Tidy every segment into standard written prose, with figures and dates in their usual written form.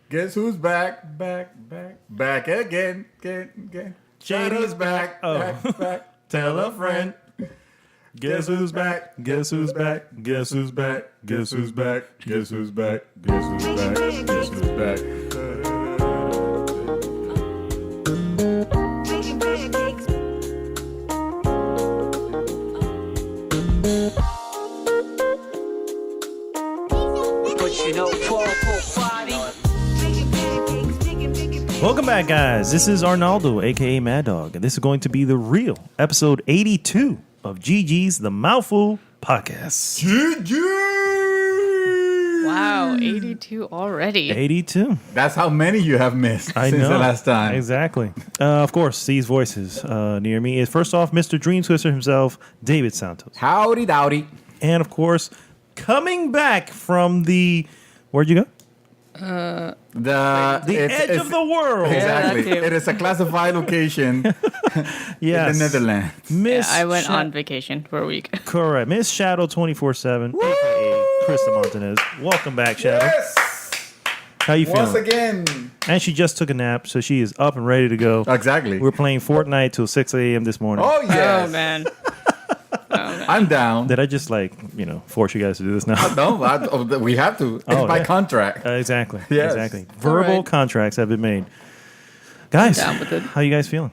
Guess who's back, back again. Shadow's back, back. Tell a friend. Guess who's back? Guess who's back? Guess who's back? Guess who's back? Guess who's back? Guess who's back? Guess who's back? Welcome back, guys. This is Arnaldo, aka Mad Dog, and this is going to be the real episode 82 of GG's The Mouthful podcast. GG! Wow, 82 already. 82. That's how many you have missed since the last time. Exactly. Of course, these voices near me is first off Mr. Dream Twister himself, David Santos. Howdy dowdy. And of course, coming back from the... Where'd you go? The edge of the world. Exactly. Yeah, it is a classified location Yes. in the Netherlands. Miss I went on vacation for a week. Correct. Miss Shadow 24/7, aka Krista Montanez. Welcome back, Shadow. Yes! How you feeling? Once again. And she just took a nap, so she is up and ready to go. Exactly. We're playing Fortnite till 6 a.m. this morning. Oh, yes. Oh, man. I'm down. Did I just, force you guys to do this now? No, we have to. It's by contract. Exactly. Yes. Exactly. Verbal right. contracts have been made. Guys, Down with it. how you guys feeling?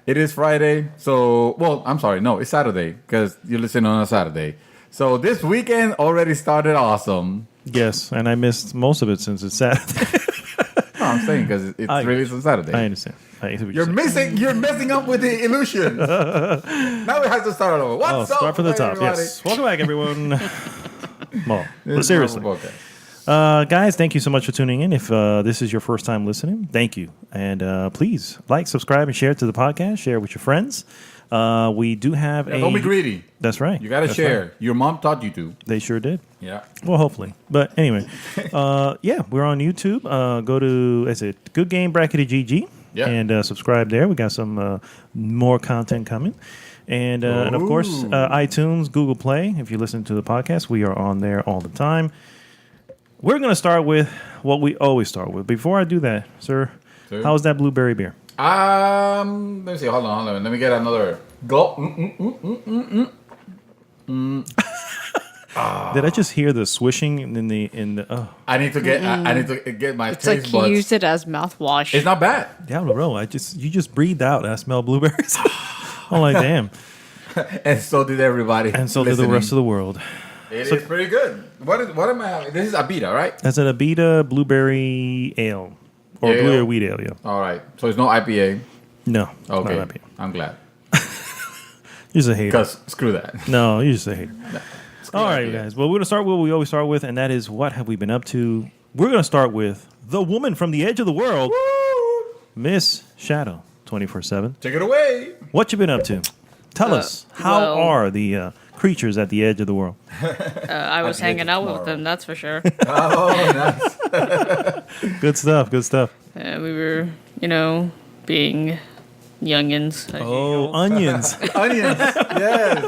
It is Friday, I'm sorry. No, it's Saturday because you listen on a Saturday. So this weekend already started awesome. Yes, and I missed most of it since it's Saturday. No, I'm saying because it's released on Saturday. I understand. You're messing up with the illusion. Now we have to start all over. What's up? Start from the top. Everybody? Yes. Welcome back, everyone. Well, This but is seriously. okay. Guys, thank you so much for tuning in. If this is your first time listening, thank you. And please like, subscribe, and share it to the podcast. Share it with your friends. We do have Don't be greedy. That's right. You got to That's share. right. Your mom taught you to. They sure did. Yeah. Well, hopefully. But anyway, we're on YouTube. Go to, Good Game Bracket GG. Yeah. And subscribe there. We got some more content coming. And of course, iTunes, Google Play. If you listen to the podcast, we are on there all the time. We're going to start with what we always start with. Before I do that, sir, how's that blueberry beer? Let me see. Hold on. Let me get another go. Did I just hear the swishing in the? Oh, I need to get my It's taste like buds. he used it as mouthwash. It's not bad. Diablo, bro! You just breathed out. I smell blueberries. I'm like, damn. And so did everybody. And so did the rest of the world. It is pretty good. What am I having? This is Abita, right? That's an Abita blueberry ale or Ale? blueberry wheat ale. Yeah. All right. So it's no IPA. No. Okay. Not IPA. I'm glad. You're just a hater. Because screw that. No, you're just a hater. Screw All right, IPA. guys. Well, we're gonna start with what we always start with, and that is what have we been up to. We're gonna start with the woman from the edge of the world, Miss Shadow, 24/7. Take it away. What you been up to? Tell us. How well- are the creatures at the edge of the world? I was I'll get hanging it out with tomorrow. them, that's for sure. Oh, nice. Good stuff. Good stuff. We were, being youngins. Oh, onions. Onions. Yes.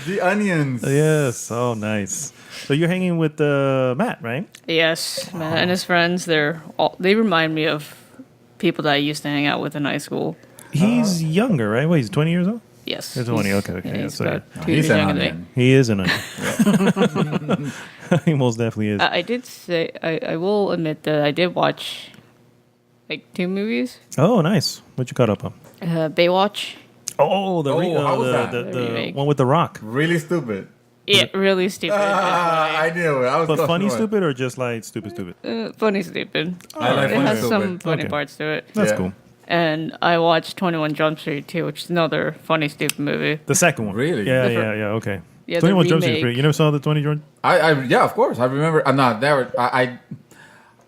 The onions. Yes. Oh, nice. So you're hanging with Matt, right? Yes, Matt and his friends. They remind me of people that I used to hang out with in high school. He's younger, right? Wait, he's 20 years old? Yes. He's 20. Okay. Yeah, Yeah, he's so about 2 He's years an younger than me. onion. he is an onion. He most definitely is. I did say, I will admit that I did watch like 2 movies. Oh, nice. What you caught up on? Baywatch. Oh, how was that? the The remake. one with The Rock. Really stupid. Yeah, really stupid. I knew it. I was But close funny to it. stupid or just like stupid? Funny stupid. I like It funny has stupid. some funny Okay. parts to it. That's Yeah. cool. And I watched 21 Jump Street too, which is another funny stupid movie. The second one. Really? Yeah, The yeah, yeah. Okay. Yeah, the 21 Jump Street. remake. You never saw the 20 Jump? Yeah, of course. I remember.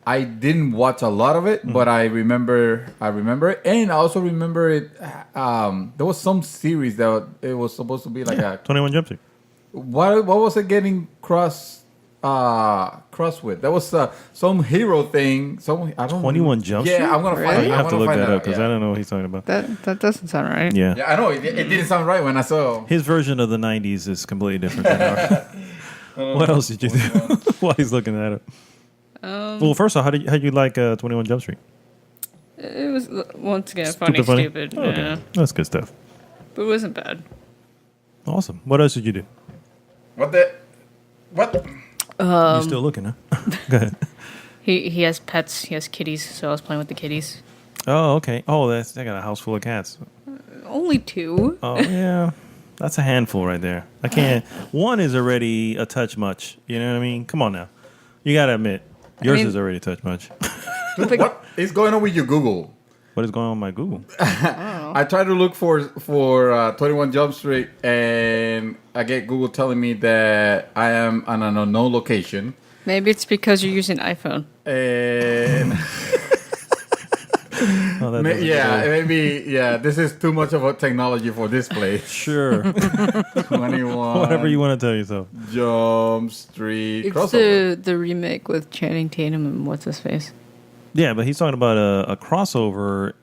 I didn't watch a lot of it, but I remember it, and I also remember it. There was some series that it was supposed to be like a 21 Jump Street. what was it getting cross with? That was some hero thing. I don't 21 Jump Street? Yeah, I'm gonna Really? find. Oh, you I'm have to gonna look find that out, up because yeah. I don't know what he's talking about. That doesn't sound right. Yeah. Yeah, I know. It didn't sound right when I saw. His version of the 90s is completely different than ours. What else did you do while he's looking at it? Well, first off, how you like 21 Jump Street? It was once again Stupid stupid. Oh, okay. Yeah. That's good stuff. But it wasn't bad. Awesome. What else did you do? What? You're still looking, huh? Go ahead. He has pets. He has kitties. So I was playing with the kitties. Oh, okay. Oh, they got a house full of cats. Only 2. Oh, yeah. That's a handful right there. I can't. One is already a touch much. You know what I mean? Come on now. You got to admit, yours is already a touch much. Dude, what is going on with your Google? What is going on with my Google? I tried to look for 21 Jump Street, and I get Google telling me that I am on an unknown location. Maybe it's because you're using iPhone. And maybe this is too much of a technology for this place. Sure. 21. Whatever you want to tell yourself. Jump Street It's crossover. the remake with Channing Tatum and what's his face. Yeah, but he's talking about a crossover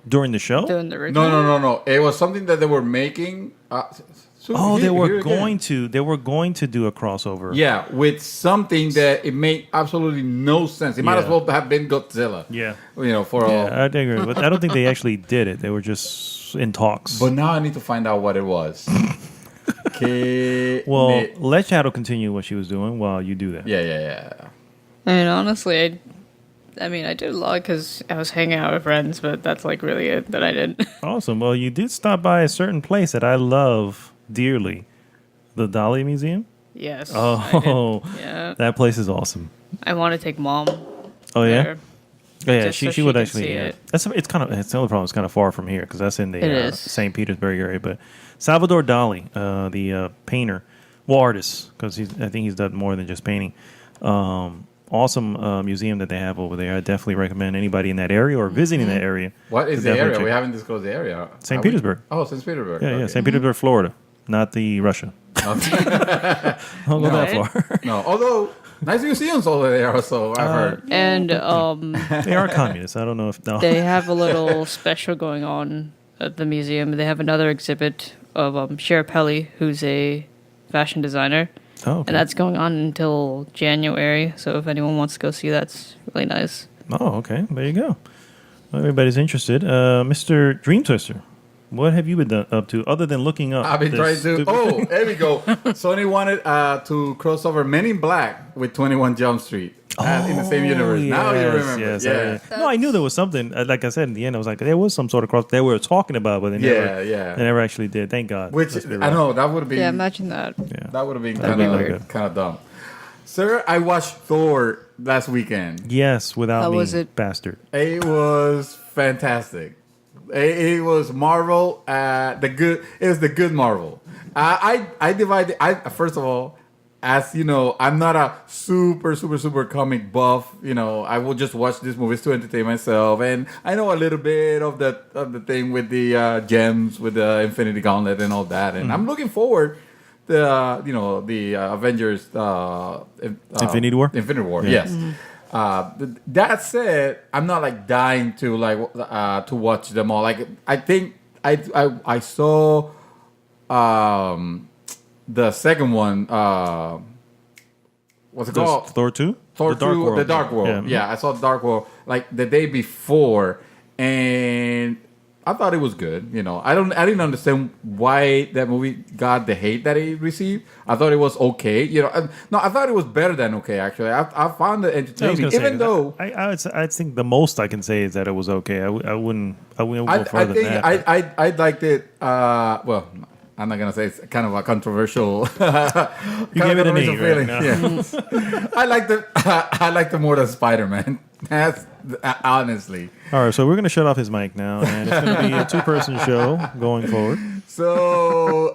during the show. Doing the original. No. It was something that they were making. They were going to do a crossover. Yeah, with something that it made absolutely no sense. It might as well have been Godzilla. Yeah. For all. I agree. But I don't think they actually did it. They were just in talks. But now I need to find out what it was. Well, let Shadow continue what she was doing while you do that. Yeah. I mean, honestly, I did a lot because I was hanging out with friends, but that's like really it that I did. Awesome. Well, you did stop by a certain place that I love dearly, the Dali Museum. Yes. Oh, I did. Yeah. That place is awesome. I want to take Mom. Oh yeah. there. Oh, yeah, Just so she would can actually. see Yeah. it. It's the only problem. It's kind of far from here because that's in It the is. St. Petersburg area. But Salvador Dali, the painter, artist, because I think he's done more than just painting. Awesome museum that they have over there. I definitely recommend anybody in that area or visiting that area. What is to the definitely area? check- We haven't disclosed the area. St. Petersburg. St. Petersburg. Yeah, Okay. St. Petersburg, Florida, not the Russia. Don't go No. that far. No, although nice museums over there also, I've heard. And They are communists. I don't know if they have a little special going on at the museum. They have another exhibit of Schiaparelli, who's a fashion designer. Oh, okay. And that's going on until January. So if anyone wants to go see that, it's really nice. Oh, okay. There you go. Well, everybody's interested. Mr. Dream Twister, what have you been up to other than looking up? I've been this trying to. stupid- Oh, there we go. Sony wanted to cross over Men in Black with 21 Jump Street in the same universe. Now you remember. Yes, Yeah. no, I knew there was something. Like I said, in the end, I was like, there was some sort of cross they were talking about, but they never actually did. Thank God. Which Let's be I real. know that would have been. Yeah, imagine that. Yeah. That would have been That'd be weird. kind of dumb. Sir, I watched Thor last weekend. Yes, without How me, was it? bastard. It was fantastic. It was Marvel. It was the good Marvel. I divided. First of all, as you know, I'm not a super comic buff. I will just watch these movies to entertain myself, and I know a little bit of the thing with the gems, with the Infinity Gauntlet, and all that. And I'm looking forward to the Avengers Infinity War? Infinity War, Yeah. yes. That said, I'm not like dying to to watch them all. Like I think I saw the second one. What's it called? Thor 2? Thor The Dark 2, World. The Dark World. Yeah, I saw Dark World like the day before, and I thought it was good. I didn't understand why that movie got the hate that it received. I thought it was okay. No, I thought it was better than okay. Actually, I found it I was entertaining, gonna say, even though. I think the most I can say is that it was okay. I wouldn't go further think than that. I liked it. Well, I'm not gonna say it's kind of a controversial. You gave it an 8 right now. Yeah. I liked it more than Spider-Man. That's honestly. All right, so we're going to shut off his mic now, and it's going to be a two-person show going forward. But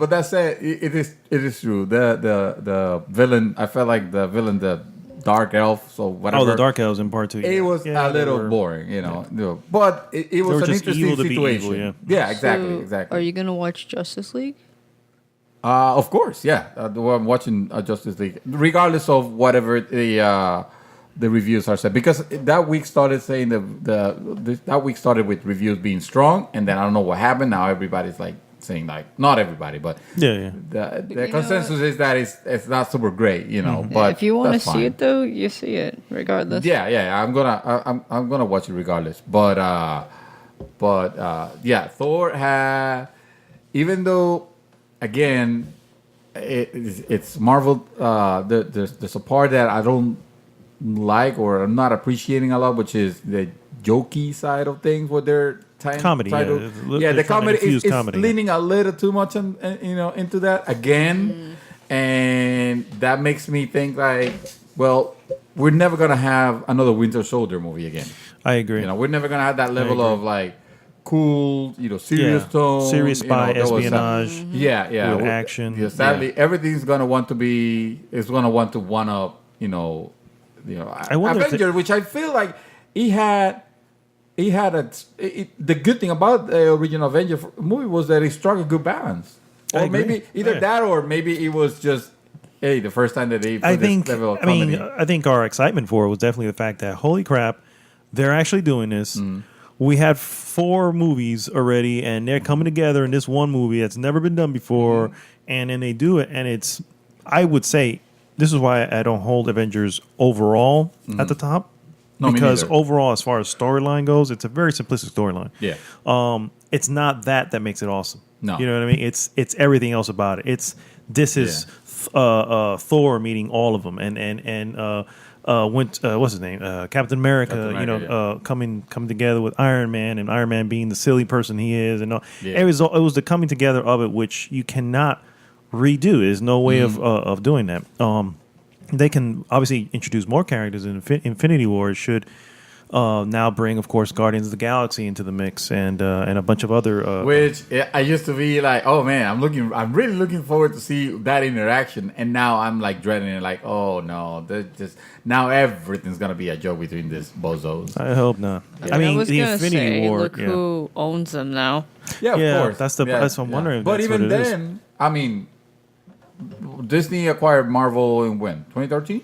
that said, it is true. The villain, I felt like the villain, the dark elf, so whatever. Oh, the Dark Elves in part 2. It was a little boring, but it was were an just interesting evil to be situation. evil, Yeah, exactly, So, exactly. Are you gonna watch Justice League? Of course, yeah. I'm watching Justice League, regardless of whatever the reviews are said, because that week started saying that week started with reviews being strong, and then I don't know what happened. Now everybody's like saying like not everybody, but Yeah. the consensus is that it's not super great, But if you want to that's see fine. it though, you see it regardless. Yeah. I'm gonna watch it regardless. But yeah, Thor had, even though again it's Marvel. There's a part that I don't like or I'm not appreciating a lot, which is the jokey side of things. What they're Comedy, trying yeah. to, They're the trying to comedy infuse is comedy. leaning a little too much into that again, and that makes me think like, well, we're never gonna have another Winter Soldier movie again. I agree. We're never gonna have that level of like cool, serious tone, serious spy that was, espionage. yeah, with action. Yeah, sadly, everything's gonna want to be is gonna want to one up, I wonder if Avenger, which I feel like he had the good thing about the original Avenger movie was that it struck a good balance, I or agree. maybe either that or maybe it was just the first time that they put this level of comedy. I think our excitement for it was definitely the fact that holy crap, they're actually doing this. We had 4 movies already, and they're coming together in this one movie that's never been done before, and then they do it, and it's, I would say, this is why I don't hold Avengers overall at the top. No, me because neither. overall, as far as storyline goes, it's a very simplistic storyline. Yeah. It's not that makes it awesome. No. You know what I mean? It's everything else about it. This is Thor meeting all of them, and what's his name? Captain America. Coming together with Iron Man, and Iron Man being the silly person he is, and all. Yeah. It was the coming together of it, which you cannot redo. There's no way of doing that. They can obviously introduce more characters in Infinity War. Should now bring, of course, Guardians of the Galaxy into the mix, and a bunch of other. Which I used to be like, oh man, I'm really looking forward to see that interaction, and now I'm like dreading it, like, oh no, now everything's gonna be a joke between these bozos. I hope not. I mean, I was the gonna Infinity say, War. look who owns them now. Yeah, of course. That's what I'm wondering. If But that's even what it is. then, I mean, Disney acquired Marvel in when? 2013?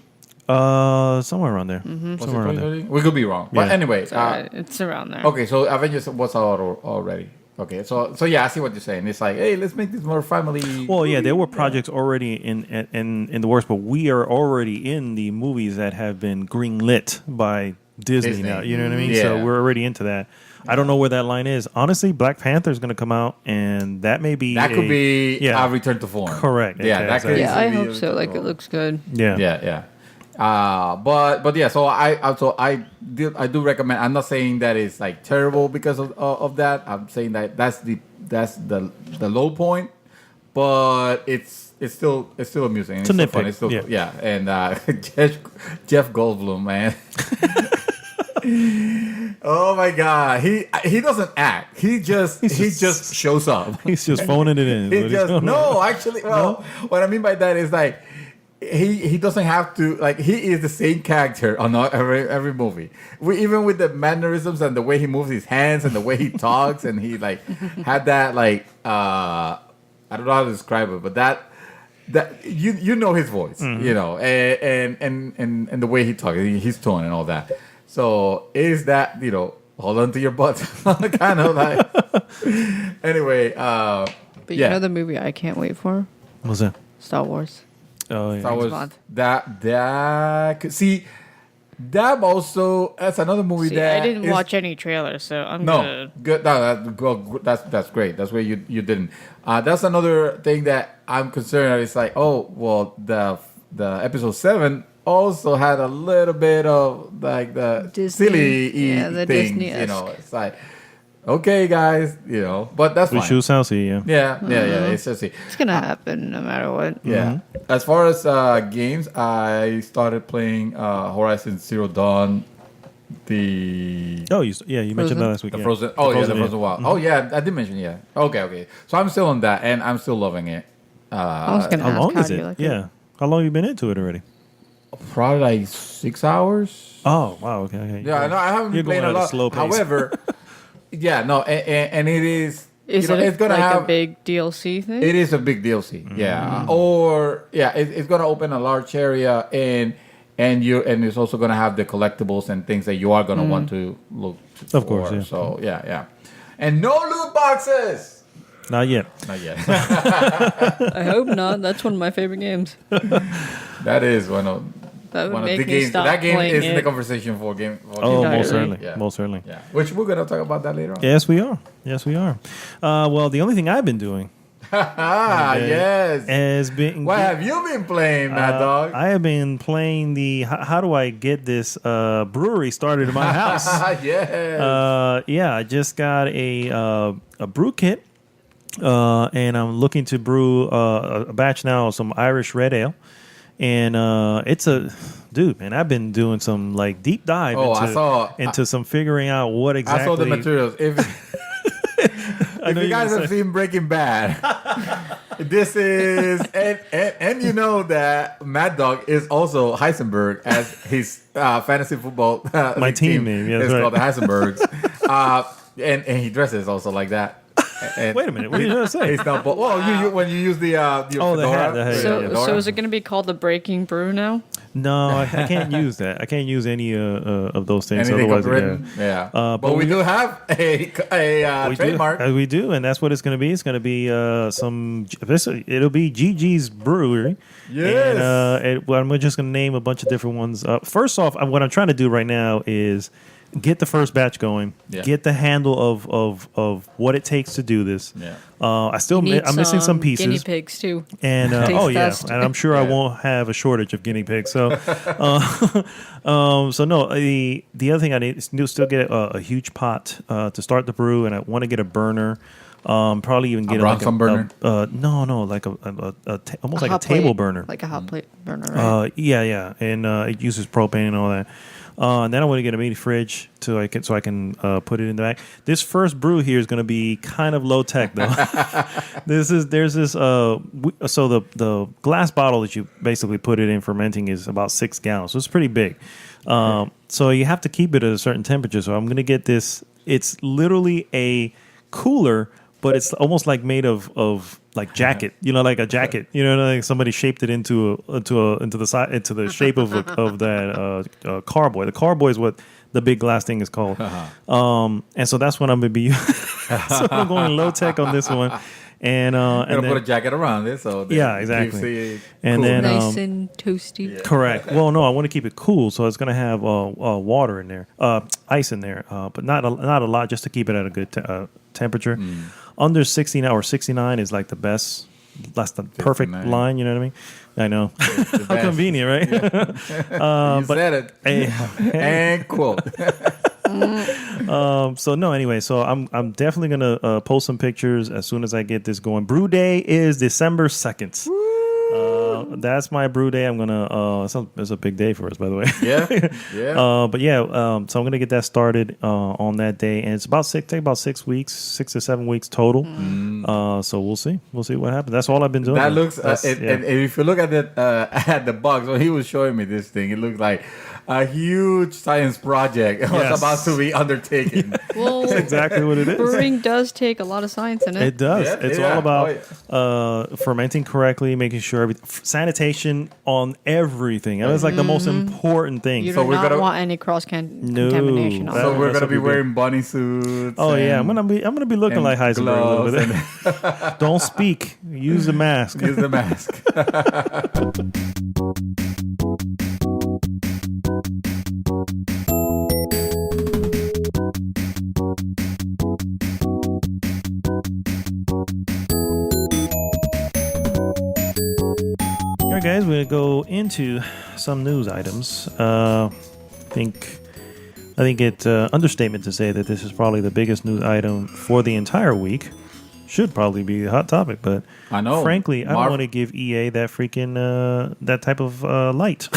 Somewhere around there. Was it Somewhere around there. 2013? We could be wrong. But Yeah. anyway, It's around there. okay, so Avengers was out already. Okay, so yeah, I see what you're saying. It's like, hey, let's make this more family. Well, yeah, there were projects already in the works, but we are already in the movies that have been greenlit by Disney now. You know what I mean? So Yeah. we're already into that. I don't know where that line is. Honestly, Black Panther is going to come out, and that may be that could be yeah. a return to form. Correct. Yeah, Okay, that could exactly. Yeah, I easily be hope a so. return Like to it looks good. Yeah. Yeah. But yeah, so I do recommend. I'm not saying that it's like terrible because of that. I'm saying that that's the low point, but it's still amusing. It's a still nitpick, fun. It's still, yeah. And Jeff Goldblum, man. Oh my God, he doesn't act. He just shows up. He's just phoning it in. He just actually. Well, what I mean by that is like he doesn't have to, like, he is the same character on every movie. Even with the mannerisms and the way he moves his hands and the way he talks, and he like had that like I don't know how to describe it, but that you know his voice, you know, and the way he talks, his tone and all that. So is that, hold on to your butt, kind of like. Anyway, But yeah. you know the movie I can't wait for? What's that? Star Wars. Oh, yeah. Star Wars, month. that also, that's another movie See, that I didn't is- watch any trailers, so I'm No, gonna. good. No, that's great. That's where you didn't. That's another thing that I'm concerned. It's like, oh well, the episode 7 also had a little bit of like the Disney. silly Yeah, the things. Disney-esque. It's like, okay, guys, but that's We fine. choose Southie, yeah. Yeah. It's just It's gonna happen no matter what. yeah. As far as games, I started playing Horizon Zero Dawn. You mentioned that last week. The yeah. Frozen. Oh, yeah, the yeah. Frozen Wild. Oh, yeah, I did mention, yeah. Okay. So I'm still on that, and I'm still loving it. I was gonna How ask long how is do you it? like Yeah. How long have you been into it already? Probably like 6 hours. Oh, wow. Okay. Yeah, no, I haven't You're been playing going a at a lot. slow pace. However, yeah, no, and it is. Is it it's gonna like have a big DLC thing? It is a big DLC, yeah. Or it's gonna open a large area, and it's also gonna have the collectibles and things that you are gonna want to look for. Of course, yeah. So yeah, and no loot boxes. Not yet. Not yet. I hope not. That's one of my favorite games. That is one of That would one of make the me games. stop That game playing is in the it. conversation for game. For Oh, game most day. certainly. Yeah. Most certainly. Yeah. Which we're gonna talk about that later on. Yes, we are. Yes, we are. Well, the only thing I've been doing Yes. has been. What have you been playing, Mad Dog? I have been playing the. How do I get this brewery started in my house? Yes. Yeah, I just got a brew kit, and I'm looking to brew a batch now of some Irish red ale, and it's a dude, man. I've been doing some like deep dive into some figuring out what exactly. I saw the materials. If you guys have seen Breaking Bad, this is and you know that Mad Dog is also Heisenberg as his fantasy football my team name. Yeah, it's right. called the Heisenbergs, and he dresses also like that. And Wait a minute, what are you trying to say? He's not. Well, you when you use the the fedora, hat, the hat, So, yeah. so is it going to be called the Breaking Brew now? No, I can't use that. I can't use any of those things. anything Otherwise, copywritten? Yeah. but we do have a trademark. We do, and that's what it's going to be. It's going to be it'll be GG's Brewery. Yes. And I'm just going to name a bunch of different ones. First off, what I'm trying to do right now is get the first batch going, get the handle of what it takes to do this. Yeah. I'm missing some pieces. Guinea pigs too. And Taste yeah, test. and I'm sure I won't have a shortage of guinea pigs. So, so no. The other thing I need is to still get a huge pot to start the brew, and I want to get a burner. Probably even get Bronson burner. No, like almost like a hot table plate, burner. like a hot plate burner, right? Yeah, and it uses propane and all that. And then I want to get a mini fridge so I can put it in the back. This first brew here is going to be kind of low tech though. So the glass bottle that you basically put it in fermenting is about 6 gallons, so it's pretty big. So you have to keep it at a certain temperature. So I'm going to get this. It's literally a cooler, but it's almost like made of like jacket, like a jacket, like somebody shaped it into the shape of that carboy. The carboy is what the big glass thing is called. And so that's what I'm gonna be using. So I'm going low tech on this one, and Gonna then put a jacket around it, so exactly. And cool. then Nice and toasty. correct. Well, no, I want to keep it cool, so it's going to have water in there, ice in there, but not a lot, just to keep it at a good temperature. Under 69 or 69 is like the best. That's the perfect 69. line. You know what I mean? I know. How convenient, right? You said it. And quote. So no, anyway, so I'm definitely gonna post some pictures as soon as I get this going. Brew Day is December 2nd. That's my brew day. I'm gonna. It's a big day for us, by the way. Yeah. But yeah, so I'm gonna get that started on that day, and it's take about 6 weeks, 6 to 7 weeks total. So we'll see what happens. That's all I've been doing. That looks. And if you look at the box, when he was showing me this thing, it looked like a huge science project was about to be undertaken. Well, That's exactly what it is. brewing does take a lot of science in it. It does. Yeah, It's all about fermenting correctly, making sure sanitation on everything. That was like the most important thing. You So do we're not gonna- want any contamination on So it. we're That's gonna be what we wearing bunny suits. Oh yeah, and I'm gonna be looking like Heisenberg a little gloves bit. Don't speak. Use the mask. Use the mask. All right, guys, we're gonna go into some news items. I think it's understatement to say that this is probably the biggest news item for the entire week. Should probably be a hot topic, but I know. frankly, I don't want to give EA that freaking that type of light.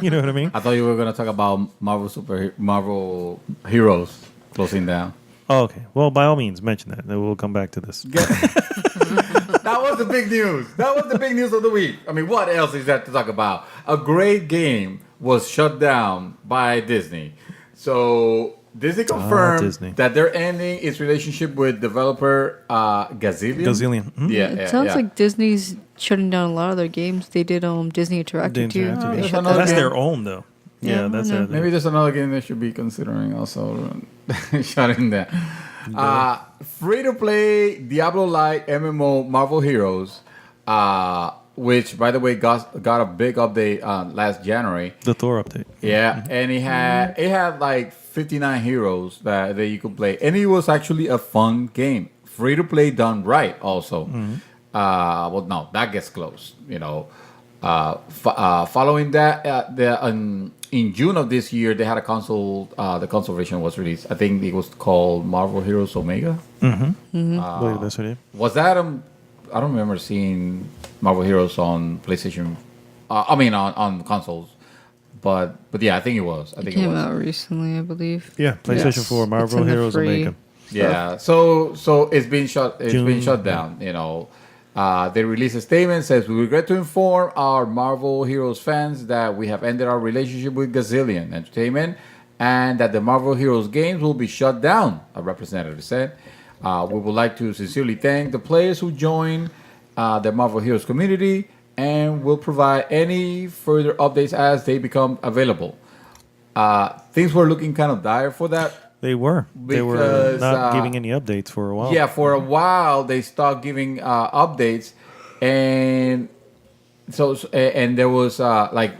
You know what I mean? I thought you were gonna talk about Marvel heroes closing down. Oh, okay. Well, by all means, mention that. Then we'll come back to this. That was the big news. That was the big news of the week. I mean, what else is there to talk about? A great game was shut down by Disney. So Disney confirmed Disney. that they're ending its relationship with developer Gazillion. Gazillion. Mhm. Yeah, It sounds like Disney's shutting down a lot of their games. They did Disney Interactive too. Interactive, They yeah. shut That's that That's down. their own, though. Yeah, Yeah, that's I know. their. Maybe there's another game they should be considering also shutting that. Free to play Diablo Light MMO Marvel Heroes, which by the way got a big update last January. The Thor update. Yeah, and it had like 59 heroes that you could play, and it was actually a fun game. Free to play done right, also. Well, no, that gets close. Following that, in June of this year, they had a console. The console version was released. I think it was called Marvel Heroes Omega. Wait, that's what it is. Was that? I don't remember seeing Marvel Heroes on PlayStation. On consoles. But yeah, I think it was. I think it came was. out recently, I believe. Yeah, PlayStation 4, Marvel It's in the Heroes free. Omega. Yeah. So it's been shut. It's been June, shut down. They released a statement says we regret to inform our Marvel Heroes fans that we have ended our relationship with Gazillion Entertainment and that the Marvel Heroes games will be shut down. A representative said. We would like to sincerely thank the players who joined the Marvel Heroes community and will provide any further updates as they become available. Things were looking kind of dire for that. They were. They were Because, not giving any updates for a while. Yeah, for a while they stopped giving updates, and there was like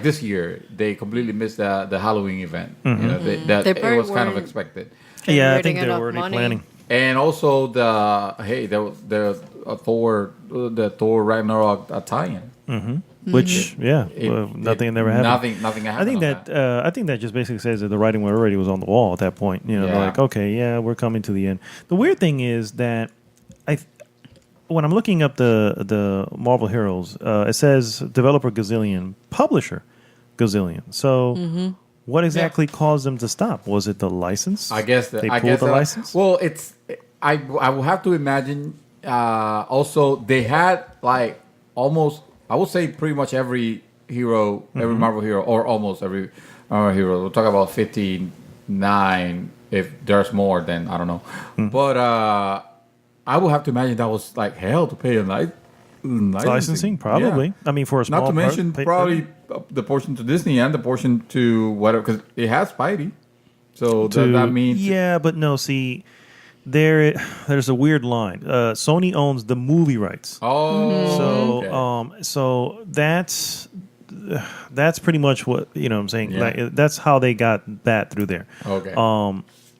this year they completely missed the Halloween event. They It probably was kind of weren't expected. Yeah, I generating think they were enough already money. planning. And also the Thor Ragnarok tie-in. Which, nothing never happened. Nothing happened. I think I think that just basically says that the writing already was on the wall at that point. They're Yeah. like, okay, yeah, we're coming to the end. The weird thing is that when I'm looking up the Marvel Heroes, it says developer Gazillion, publisher Gazillion. So what exactly caused them to stop? Was it the license? I guess they pulled the license. Well, I will have to imagine. Also, they had like almost, I would say, pretty much every hero, every Marvel hero, or almost every Marvel hero. We'll talk about 59. If there's more, then I don't know. But I would have to imagine that was like hell to pay a Licensing, probably. Yeah. I mean, for a small Not to mention probably the portion to Disney and the portion to whatever, because it has Spidey. So does that mean? Yeah, but no. See, there's a weird line. Sony owns the movie rights. Oh, So, okay. so that's pretty much what I'm saying. Yeah. Like that's how they got that through there. Okay.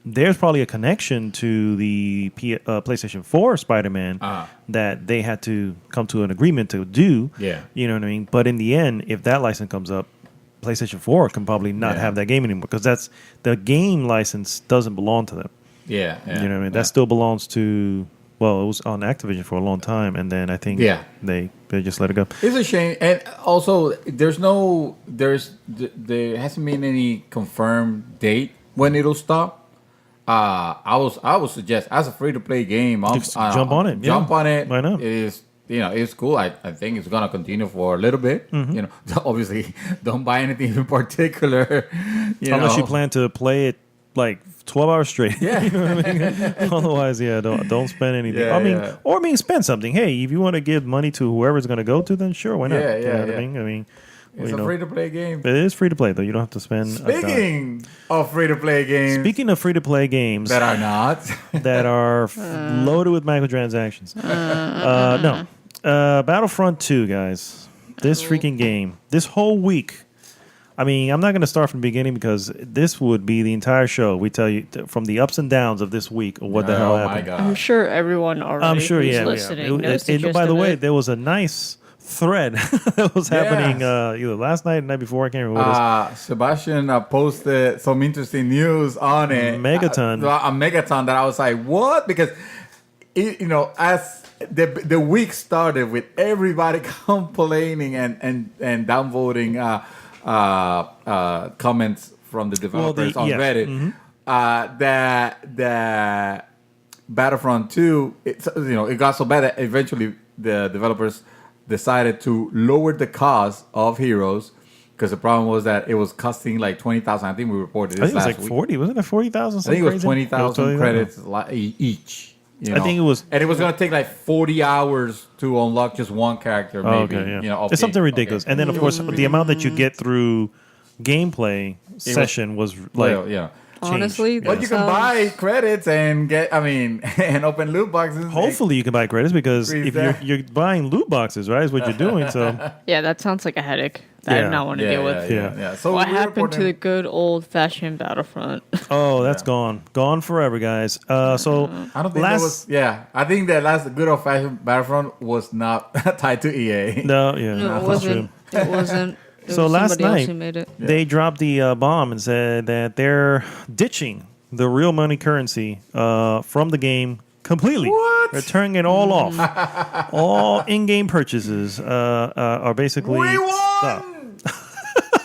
There's probably a connection to the PlayStation 4 Spider-Man that they had to come to an agreement to do. Yeah. You know what I mean? But in the end, if that license comes up, PlayStation 4 can probably not have that game anymore because that's the game license doesn't belong to them. Yeah. You know what I mean? That still belongs to, well, it was on Activision for a long time, and then I think they just let it go. It's a shame, and also there hasn't been any confirmed date when it'll stop. I would suggest as a free to play game, Just jump on it. Jump on it. Why not? It is, it's cool. I think it's gonna continue for a little bit. Obviously, don't buy anything in particular. Unless you plan to play it like 12 hours straight. Yeah. You know what I mean? Otherwise, don't spend anything. Yeah, Or spend something. Hey, if you want to give money to whoever's going to go to, then sure, why not? Yeah, You know what yeah. I mean, It's a free to play game. it is free to play though. You don't have to spend. a dime. Speaking of free to play games Speaking of free to play games that are not, that are loaded with microtransactions, no, Battlefront 2, guys. This freaking game, this whole week. I mean, I'm not going to start from the beginning because this would be the entire show. We tell you from the ups and downs of this week of what the hell oh my happened. god, I'm sure everyone already I'm sure, who's yeah. listening knows the gist By the of way, it. there was a nice thread that was happening Yes. either last night or the night before. I can't remember what it is. Sebastian posted some interesting news on it. Megaton. A Megaton that I was like, what? Because, as the week started with everybody complaining and downvoting comments from the developers on Reddit, that Battlefront 2, it got so bad that eventually the developers decided to lower the cost of Heroes because the problem was that it was costing like 20,000. I think we reported I this think it was last like week. 40. Wasn't it 40,000? I think it was 20,000 credits each. I think it was, and it was going to take like 40 hours to unlock just one character. Maybe, it's something ridiculous. And then, of course, the amount that you get through gameplay session was like Honestly, change. that But you can buy credits and get, and open loot boxes. Hopefully you can buy credits because if you're buying loot boxes, right, is what you're doing. So Yeah, that sounds like a headache that I do not want to deal with. Yeah. So What we're happened to the reporting- good old-fashioned Battlefront? oh, that's gone forever, guys. So I don't think that was. Yeah, I think that last good old fashioned Battlefront was not tied to EA. no, No, it that's wasn't. true. It wasn't. It So was last somebody else night- who made it. They dropped the bomb and said that they're ditching the real money currency from the game completely. What? They're turning it all off. All in-game purchases are basically We won! stopped.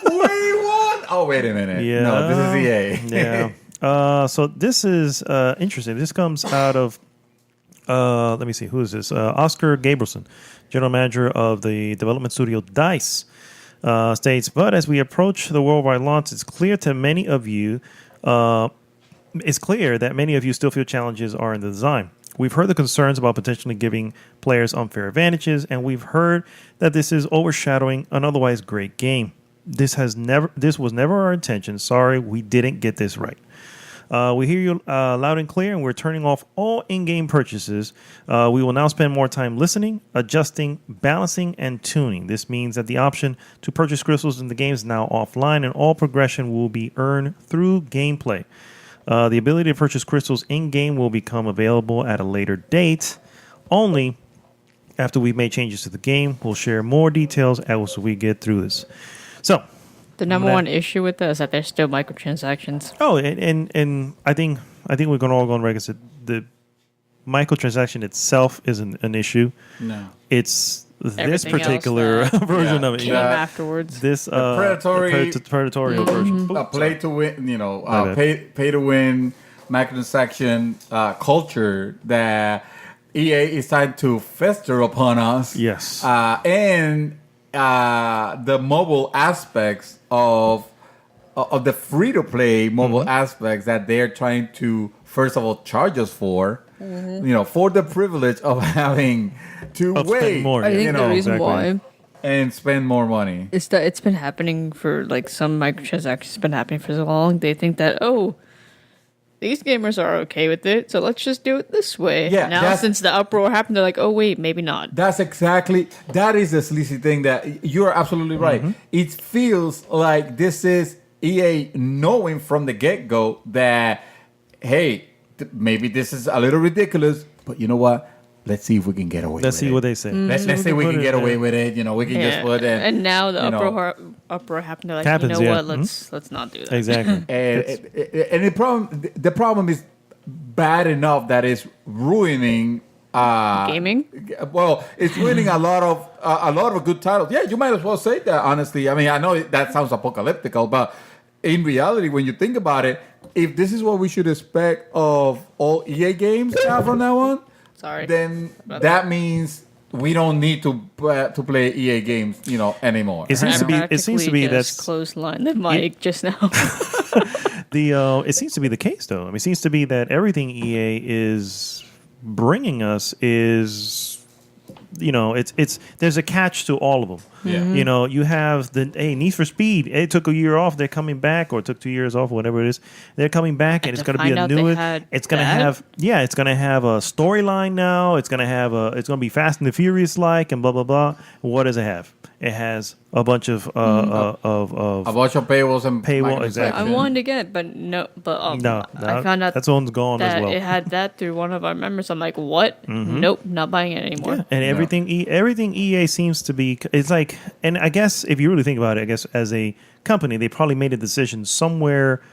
We won! Oh, wait a minute. Yeah. No, this is EA. Yeah. So this is interesting. This comes out of, let me see, who is this? Oscar Gabrielson, general manager of the development studio DICE, states, but as we approach the worldwide launch, it's clear that many of you still feel challenges are in the design. We've heard the concerns about potentially giving players unfair advantages, and we've heard that this is overshadowing an otherwise great game. This was never our intention. Sorry, we didn't get this right. We hear you loud and clear, and we're turning off all in-game purchases. We will now spend more time listening, adjusting, balancing, and tuning. This means that the option to purchase crystals in the game is now offline, and all progression will be earned through gameplay. The ability to purchase crystals in-game will become available at a later date, only after we've made changes to the game. We'll share more details as we get through this. So, The number one issue with that is that there's still microtransactions. oh, and I think we're going to all go on record that the microtransaction itself isn't an issue. No. It's this Everything else particular that version of it. Came afterwards. This predatory- predatory version. A play to win, My bad. pay to win microtransaction culture that EA is trying to fester upon us. Yes. And the mobile aspects of the free to play mobile aspects that they're trying to first of all charge us for, for the privilege of having to Of wait spending more. I think the reason exactly. why and spend more money. is that it's been happening for like some microtransactions been happening for so long. They think that these gamers are okay with it, so let's just do it this way. Yeah, Now since the uproar happened, they're like, oh wait, maybe not. That is the sleazy thing that you're absolutely right. It feels like this is EA knowing from the get-go that, hey, maybe this is a little ridiculous, but you know what? Let's see if we can get away with it. Let's see what they say. Let's see if we Put can it get there. away with it. We can just put it. And now the you know. uproar happened. They're like, Happens, you know yeah. what? Let's not do that. Exactly. And the problem is bad enough that it's ruining Gaming? Well, it's ruining a lot of good titles. Yeah, you might as well say that, honestly. I mean, I know that sounds apocalyptical, but in reality, when you think about it, if this is what we should expect of all EA games now from now on, Sorry. then that means we don't need to play EA games, anymore. It seems to be. It seems to be that's that's clothesline the mic just now. it seems to be the case, though. I mean, it seems to be that everything EA is bringing us is, it's there's a catch to all of them. Yeah. You have the Need for Speed. It took a year off. They're coming back, or it took 2 years off, whatever it is. They're coming back, and it's to going to be find a out new. they had It's going to that? have it's going to have a storyline now. It's going to have it's going to be Fast and the Furious like, and blah blah blah. What does it have? It has a bunch of a bunch of paywalls and Paywall, microtransactions. exactly. I wanted to get, but no. But no, I found out that's one's gone that as well. it had that through one of our members. I'm like, what? Nope, not buying it anymore. Yeah, and everything EA seems to be, it's like, and I guess if you really think about it, I guess as a company, they probably made a decision somewhere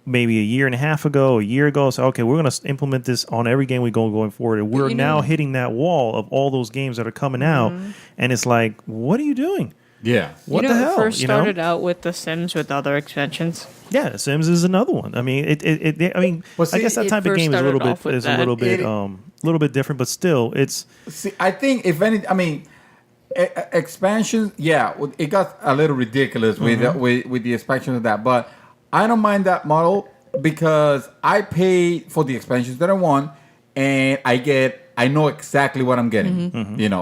maybe a year and a half ago, a year ago, so okay, we're going to implement this on every game we go going forward. And we're now hitting that wall of all those games that are coming out, and it's like, what are you doing? Yeah. What the hell? It first started out with The Sims with other expansions. Yeah, Sims is another one. I mean, I mean, Well, see, I guess that it type of first game is a little started off with bit that. a little bit different, but still, it's See, I think if any, I mean, expansions, yeah, it got a little ridiculous with the expansion of that, but I don't mind that model because I pay for the expansions that I want, and I know exactly what I'm getting,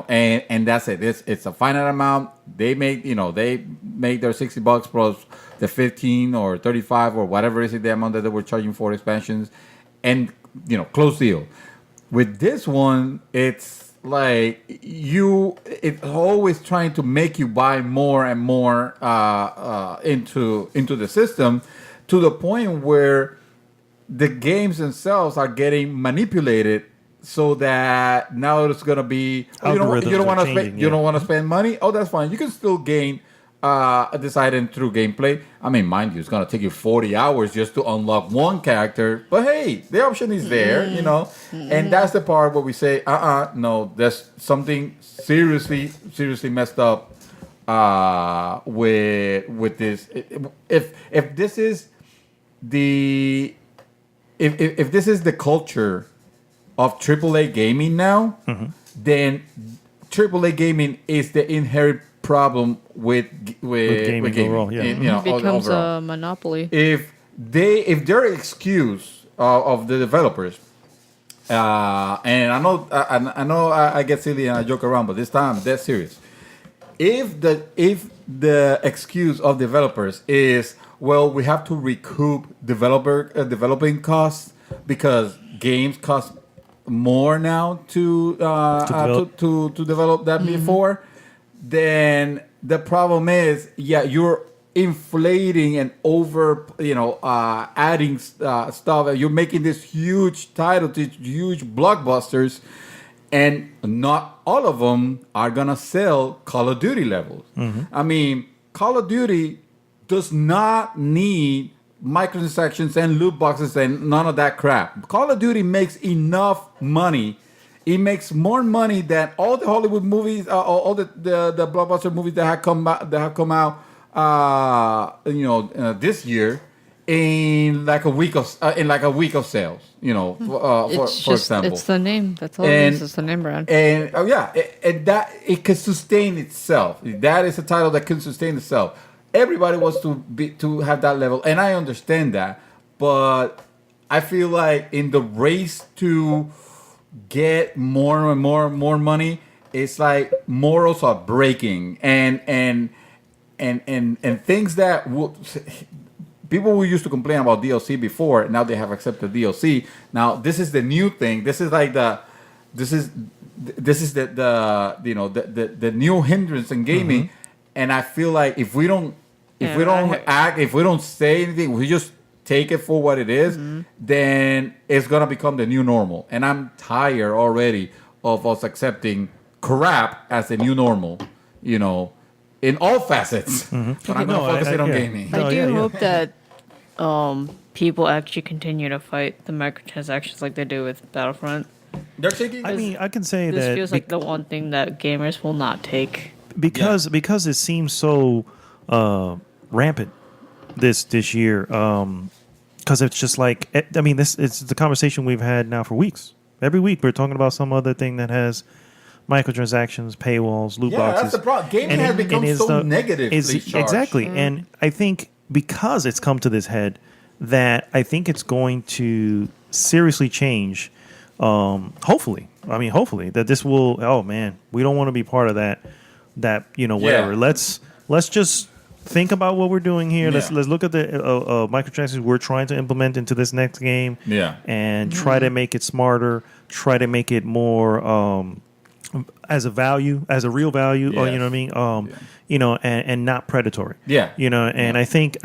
and that's it. It's a finite amount. they make their $60 plus the 15 or 35 or whatever is it the amount that they were charging for expansions, and close deal. With this one, it's like it's always trying to make you buy more and more into the system, to the point where the games themselves are getting manipulated, so that now it's gonna be you don't want to spend you don't want to spend money. Oh, that's fine. You can still gain this item through gameplay. I mean, mind you, it's gonna take you 40 hours just to unlock one character. But hey, the option is there, And that's the part where we say, no, there's something seriously messed up with this. If this is the if this is the culture of AAA gaming now, then AAA gaming is the inherent problem with gaming overall. Yeah, it becomes a monopoly. If their excuse of the developers, and I know I get silly and I joke around, but this time that's serious. If the excuse of developers is, well, we have to recoup developing costs because games cost more now to develop than before, then the problem is, you're inflating and adding stuff. You're making this huge title, these huge blockbusters, and not all of them are gonna sell Call of Duty levels. I mean, Call of Duty does not need microtransactions and loot boxes and none of that crap. Call of Duty makes enough money. It makes more money than all the Hollywood movies, all the blockbuster movies that have come out, this year, in like a week of sales. For example, it's the name. That's all it is. It's the name brand. And and that it can sustain itself. That is a title that can sustain itself. Everybody wants to have that level, and I understand that, but I feel like in the race to get more and more money, it's like morals are breaking, and things that people who used to complain about DLC before, now they have accepted DLC. Now this is the new thing. This is like the new hindrance in gaming, and I feel like if we don't say anything, we just take it for what it is, then it's gonna become the new normal. And I'm tired already of us accepting crap as the new normal, in all facets. But I'm gonna focus it on gaming. I do hope that people actually continue to fight the microtransactions like they do with Battlefront. They're taking. I mean, I can say This that feels like the one thing that gamers will not take. because it seems so rampant this year. Because it's just like, I mean, it's the conversation we've had now for weeks. Every week we're talking about some other thing that has microtransactions, paywalls, loot boxes. That's the problem. Gaming has become so negative. Exactly. And I think because it's come to this head, that I think it's going to seriously change. Hopefully, that this will. Oh man, we don't want to be part of that. Whatever. Let's just think about what we're doing here. Let's look at the microtransactions we're trying to implement into this next game. And try to make it smarter. Try to make it more as a real value. Or, you know what I mean? And not predatory. And I think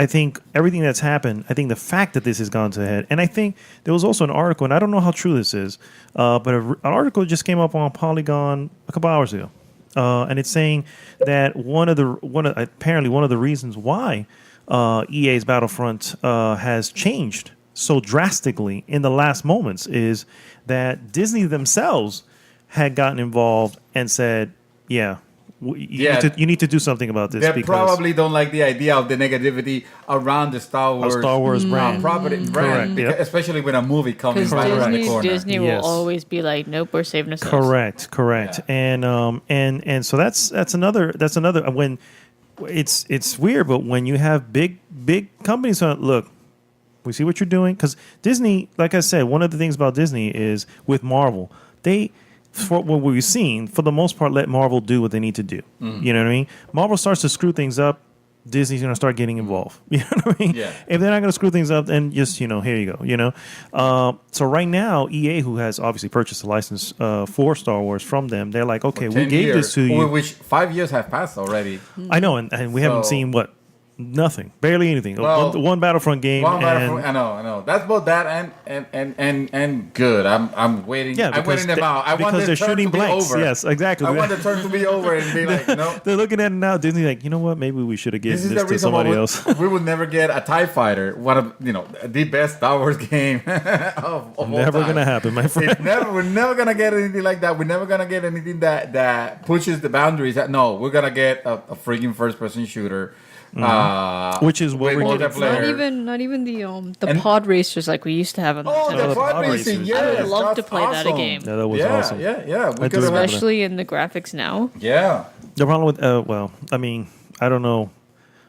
everything that's happened. I think the fact that this has gone to the head, and I think there was also an article, and I don't know how true this is, but an article just came up on Polygon a couple hours ago. And it's saying that one of the reasons why EA's Battlefront has changed so drastically in the last moments is that Disney themselves had gotten involved and said, you need to do something about this. They probably don't like the idea of the negativity around the Star Wars brand. Brand, especially when a movie comes right around the corner. Disney will always be like, nope, we're saving ourselves. Correct. Yeah. And so that's another when it's weird, but when you have big companies look, we see what you're doing, because Disney, like I said, one of the things about Disney is with Marvel, for what we've seen, for the most part, let Marvel do what they need to do. You know what I mean? Marvel starts to screw things up, Disney's going to start getting involved. You know what I mean? Yeah. If they're not going to screw things up, then just, here you go, So right now, EA, who has obviously purchased a license for Star Wars from them, they're like, okay, we gave this to you. Which 5 years have passed already. I know, and we haven't seen, nothing. Barely anything. Well, one Battlefront game. I know. That's both that and good. I'm waiting. Yeah, I'm waiting them out. I want because the they're turn shooting to be blanks. over. Yes, exactly. I want the turn to be over and be like, no. They're looking at it now. Disney like, you know what? Maybe we should have given this to somebody else. We would never get a TIE Fighter. One of the best Star Wars game of all Never time. gonna happen, my friend. We're never gonna get anything like that. We're never gonna get anything that pushes the boundaries. No, we're gonna get a freaking first-person shooter. Which is what with we're getting. multiplayer. Not even the pod racers like we used to have on The the pod pod racing, racers. yes. I would love that's to play that awesome. game. Yeah, that was awesome. Yeah. We I do could have remember that. Especially in the graphics now. Yeah. The problem with, I don't know.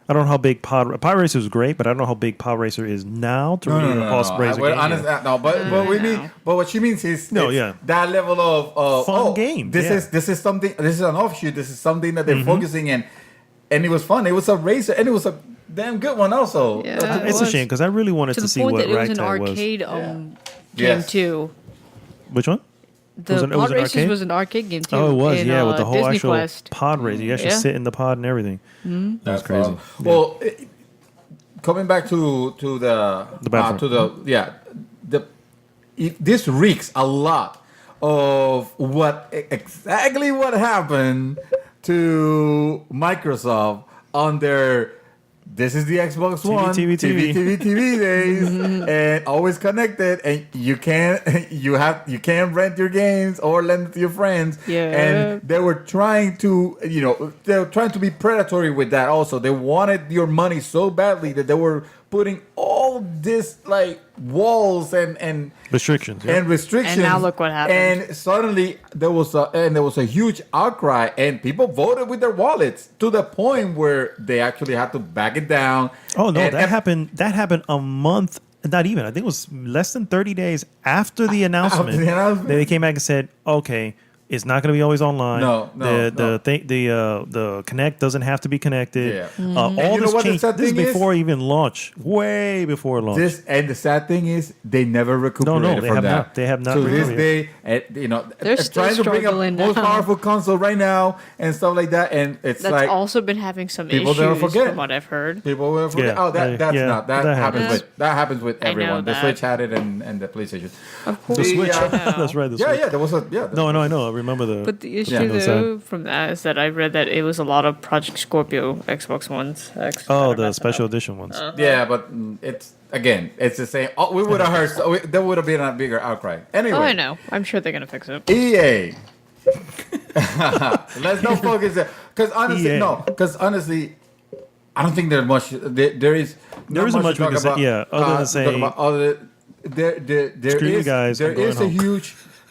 I don't know how big Pod Racer is great, but I don't know how big Pod Racer is now to really Pod Racer game. Honestly, no, but we mean, but what she means is that level of fun game. This is something. This is an offshoot. This is something that they're focusing in, and it was fun. It was a racer, and it was a damn good one also. Yeah. It's a shame because I really wanted To to the see point what that it was an Ragtag was. arcade game Yes. too. Which one? The it was Pod an Racers arcade? was an arcade game too. Oh, it was, in, with the whole Disney actual Quest. pod racer. You actually Yeah. sit in the pod and everything. That's crazy. Well, coming back to the Battlefront. this reeks a lot of what happened to Microsoft on their this is the Xbox One TV. days and always connected, and you can't rent your games or lend it to your friends. Yeah. And they were trying to be predatory with that also. They wanted your money so badly that they were putting all this like walls and Restrictions. Yeah. and restrictions. And now look what happened. And suddenly there was a huge outcry, and people voted with their wallets to the point where they actually had to back it down. Oh no, And- that happened. That happened a month. Not even. I think it was less than 30 days after the announcement. After the announcement? They came back and said, "Okay, it's not going to be always online. No. The Connect doesn't have to be connected. Yeah. All And you know this what the changed. sad This is thing is? before even launch. Way before launch. And the sad thing is, they never recuperated they from have that. not. They have not To this recuperated. day, They're still trying to bring a struggling most now. powerful console right now and stuff like that. And it's That's like also been having some people issues never forget. from what I've heard. people will forget. Yeah. That happens. happens with I know everyone. The that. Switch had it and the PlayStation. Of course. The Switch. I know. That's right. The Switch. There was a No, I know. I remember the. But the issue Yeah. though from that is that I read that it was a lot of Project Scorpio Xbox Ones. the special edition ones. Yeah, but it's the same. Oh, we would have heard. There would have been a bigger outcry. Anyway, Oh, I know. I'm sure they're gonna fix it. EA. Let's not focus there. Because honestly, I don't think there's much. There isn't much we can say, other than saying, there screw you guys, I'm going home.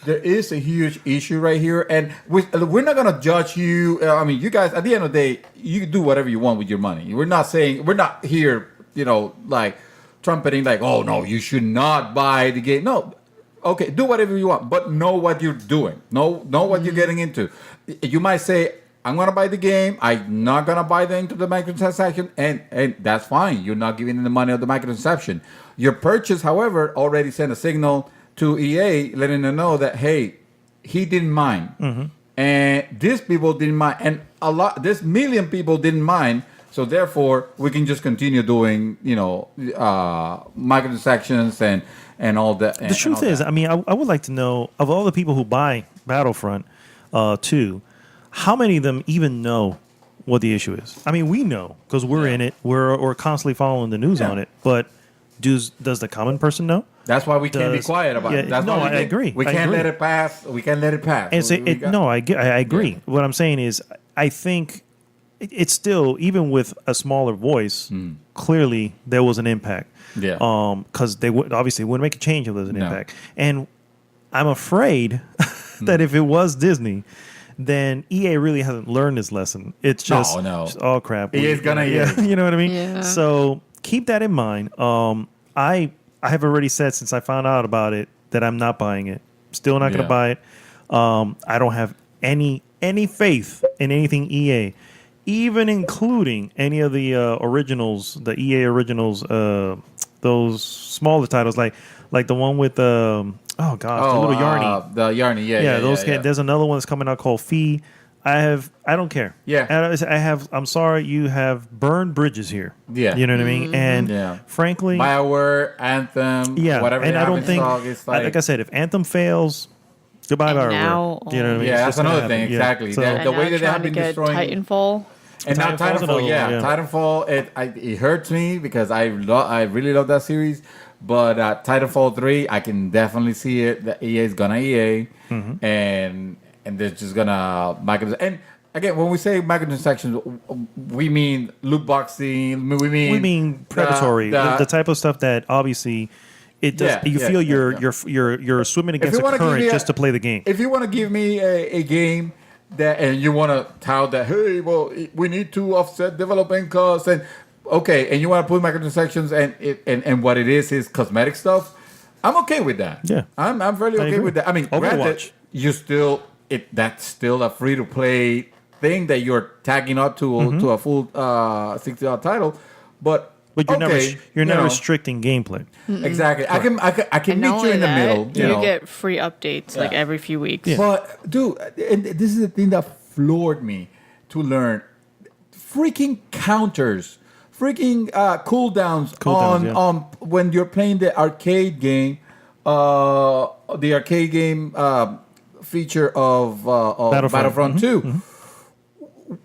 There is a huge issue right here, and we're not gonna judge you. I mean, you guys. At the end of the day, you can do whatever you want with your money. We're not here, like trumpeting, like, oh no, you should not buy the game. No, okay, do whatever you want, but know what you're doing. Know what you're getting into. You might say, I'm gonna buy the game. I'm not gonna buy into the microtransaction, and that's fine. You're not giving them the money of the microtransaction. Your purchase, however, already sent a signal to EA, letting them know that, hey, he didn't mind, and these people didn't mind, and this million people didn't mind. So therefore, we can just continue doing, microtransactions and all that. The truth is, I mean, I would like to know, of all the people who buy Battlefront 2, how many of them even know what the issue is? I mean, we know because we're in it. We're constantly following the news on it. But does the common person know? That's why we can't be quiet about it. That's why I agree. We can't let it pass. We can't let it pass. And I agree. Yeah. What I'm saying is, I think it's still, even with a smaller voice, clearly there was an impact. Yeah. Because they obviously wouldn't make a change if there was an impact. And I'm afraid that if it was Disney, then EA really hasn't learned this lesson. It's just, oh crap. EA's gonna, you know what I mean? Yeah. So keep that in mind. I have already said since I found out about it that I'm not buying it. Still not going to buy it. I don't have any faith in anything EA, even including any of the originals, the EA originals, those smaller titles like the one with the little Yarny. The Yarny, yeah. Those there's another one that's coming out called Fee. I don't care. Yeah. I'm sorry, you have burned bridges here. Yeah. You know what I mean? And frankly, BioWare, Anthem, whatever. And I don't think, like I said, if Anthem fails, goodbye BioWare. Now, you know what I mean? Yeah, that's another thing. Exactly. So, the way that they have been destroying Titanfall. And now Titanfall, Titanfall, it hurts me because I really love that series. But Titanfall 3, I can definitely see it. The EA is gonna EA, and they're just gonna and again, when we say microtransactions, we mean loot boxing. We mean predatory, the type of stuff that obviously it does. You feel you're swimming against the current just to play the game. If you want to give me a game that and you want to tout that, hey, well, we need to offset development costs and you want to put microtransactions and what it is cosmetic stuff, I'm okay with that. Yeah, I'm fairly okay with that. I mean, Overwatch, granted, that's still a free to play thing that you're tagging up to a full $60 title, but you're never restricting gameplay. Exactly. I can meet you in the middle. You get free updates like every few weeks. Yeah. But dude, and this is the thing that floored me to learn: freaking counters, freaking cooldowns on when you're playing the arcade game, feature of Battlefront 2. Mm-hmm.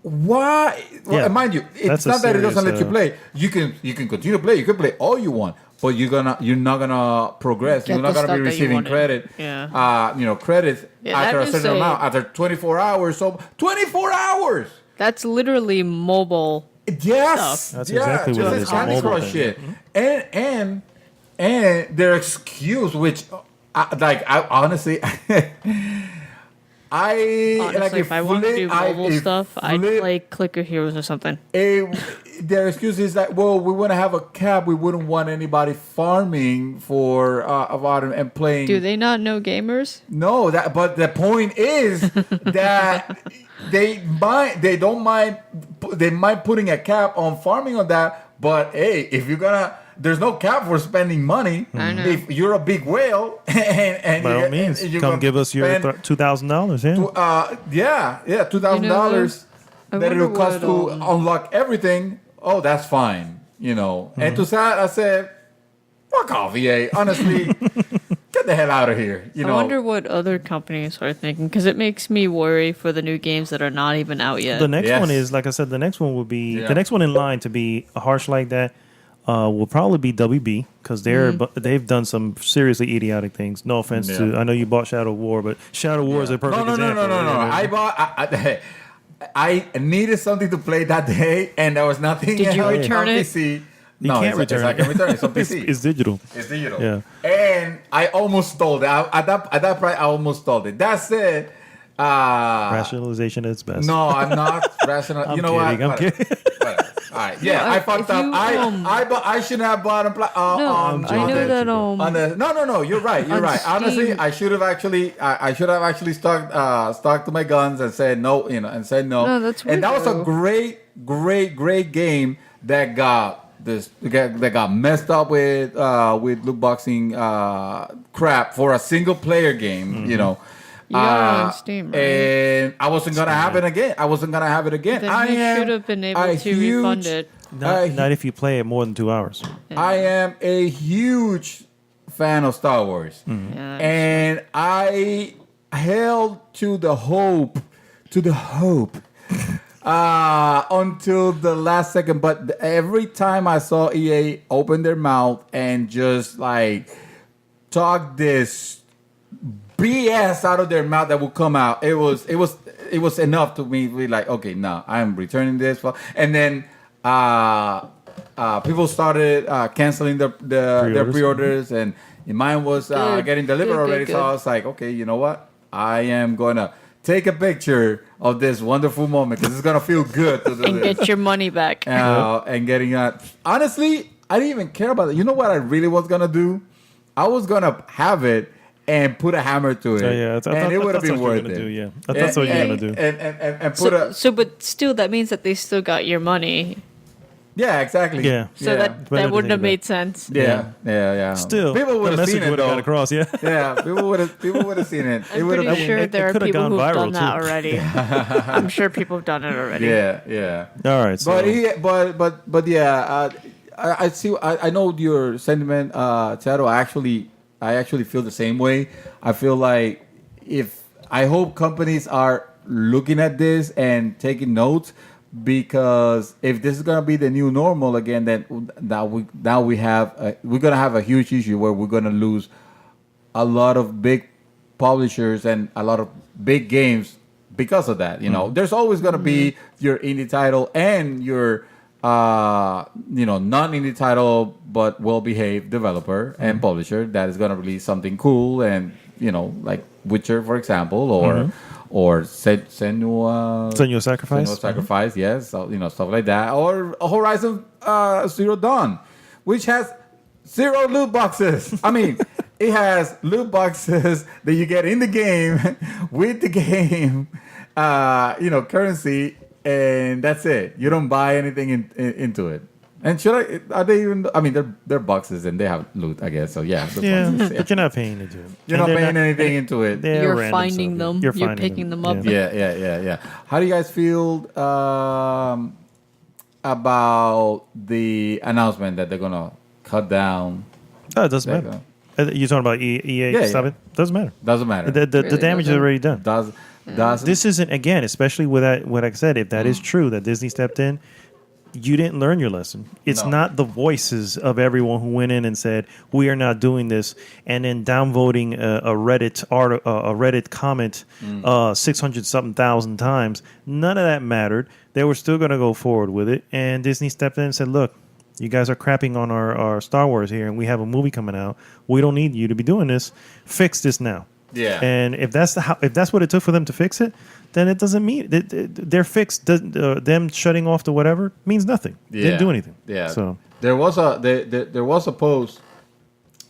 Why? Well, mind you, it's not that it doesn't let you play. You can continue to play. You can play all you want, but you're not gonna progress. You're not gonna be receiving credit. Credits after a certain amount after 24 hours. So 24 hours. That's literally mobile. Yes, stuff. That's exactly what it is. Candy Crush shit. And their excuse, which I honestly. Honestly, if I want to do mobile stuff, I'd play Clicker Heroes or something. Their excuse is that, well, we want to have a cap. We wouldn't want anybody farming for and playing. Do they not know gamers? No, but the point is that they might putting a cap on farming on that. But hey, if you're gonna. There's no cap for spending money. I know. If you're a big whale, and by all means, come give us your $2,000. $2,000 that it'll cost to unlock everything. Oh, that's fine, And to that, I said, "Fuck off, EA." Honestly, get the hell out of here. I wonder what other companies are thinking because it makes me worry for the new games that are not even out yet. The next one is, like I said, the next one will be the next one in line to be harsh like that. Will probably be WB because they've done some seriously idiotic things. No offense to, I know you bought Shadow War, but Shadow War is a perfect example. No. I needed something to play that day, and there was nothing. Did you return it? PC. You can't return it. I can return it. It's on PC. It's digital. It's digital. Yeah. And I almost stalled it. At that price, I almost stalled it. That said, rationalization is best. No, I'm not rational. I'm kidding. All right. Yeah, I fucked up. I shouldn't have bought them. I know that. No. You're right. Honestly, I should have actually stuck to my guns and said no. And said no. No, that's weird. And that was a great game that got messed up with loot boxing crap for a single player game. You got it on Steam, right? And I wasn't gonna have it again. Then you should have been able to refund it. Not if you play it more than 2 hours. I am a huge fan of Star Wars, and I held to the hope, until the last second. But every time I saw EA open their mouth and just like talk this BS out of their mouth that would come out, it was enough to me to be like, okay, no, I'm returning this. And then people started canceling their pre-orders, and mine was getting delivered already. So I was like, okay, you know what? I am going to take a picture of this wonderful moment because it's going to feel good to do and this. Get your money back. And getting honestly, I didn't even care about it. You know what I really was going to do? I was going to have it and put a hammer to it. So, yeah, and it would have been worth it. Do, yeah, that's what you're gonna do. And put but still, that means that they still got your money. Yeah, exactly. Yeah. So that wouldn't have made sense. Yeah. Still, people would the have message seen it would have though. got across. Yeah. Yeah, people would have seen it. I'm pretty sure there are could've people gone who've viral, done that too. already. I'm sure people have done it already. Yeah. All right. So, But yeah, I see. I know your sentiment, Charo. I actually feel the same way. I feel like I hope companies are looking at this and taking notes, because if this is gonna be the new normal again, then we're gonna have a huge issue where we're gonna lose a lot of big publishers and a lot of big games because of that. There's always gonna be your indie title and your non-indie title but well-behaved developer and publisher that is gonna release something cool, and like Witcher, for example, or Senua's Sacrifice. Senua's Sacrifice, yes. So, stuff like that. Or Horizon Zero Dawn, which has 0 loot boxes. I mean, it has loot boxes that you get in the game with the game, currency, and that's it. You don't buy anything into it. And are they even? I mean, they're boxes and they have loot, I guess. So yeah, But you're not paying into it. You're not paying anything into it. You're finding them. You're picking them up. Yeah. How do you guys feel about the announcement that they're gonna cut down? Oh, it doesn't matter. You're talking about EA? Stop it. Doesn't matter. Doesn't matter. The damage is already done. Does This isn't, again, especially with that, what I said. If that is true, that Disney stepped in, you didn't learn your lesson. It's not the voices of everyone who went in and said, we are not doing this, and then downvoting a Reddit comment 600-something thousand times. None of that mattered. They were still going to go forward with it, and Disney stepped in and said, look, you guys are crapping on our Star Wars here, and we have a movie coming out. We don't need you to be doing this. Fix this now. Yeah. And if that's what it took for them to fix it, then it doesn't mean their fix. Them shutting off the whatever means nothing. Didn't do anything. Yeah. So there was a post,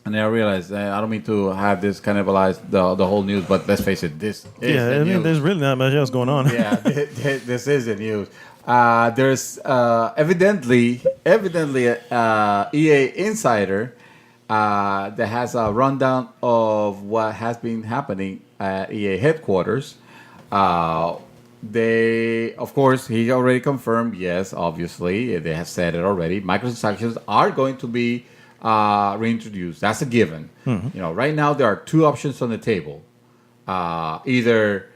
and I realized I don't mean to have this cannibalize the whole news, but let's face it, this is the news. There's really not much else going on. Yeah, this is the news. There's evidently EA insider that has a rundown of what has been happening at EA headquarters. He already confirmed, yes, obviously, they have said it already. Microtransactions are going to be reintroduced. That's a given. Right now there are 2 options on the table. Either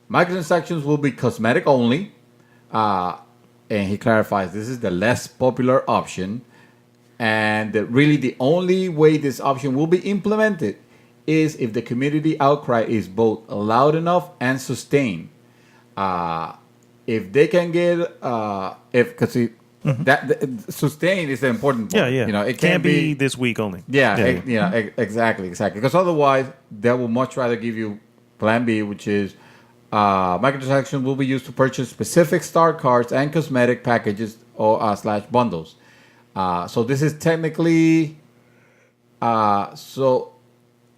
microtransactions will be cosmetic only, and he clarifies this is the less popular option, and really the only way this option will be implemented is if the community outcry is both loud enough and sustained. If they can get sustained is the important part. Yeah. It can't be this week only. Exactly. Because otherwise, they will much rather give you Plan B, which is microtransactions will be used to purchase specific star cards and cosmetic packages or / bundles. So this is technically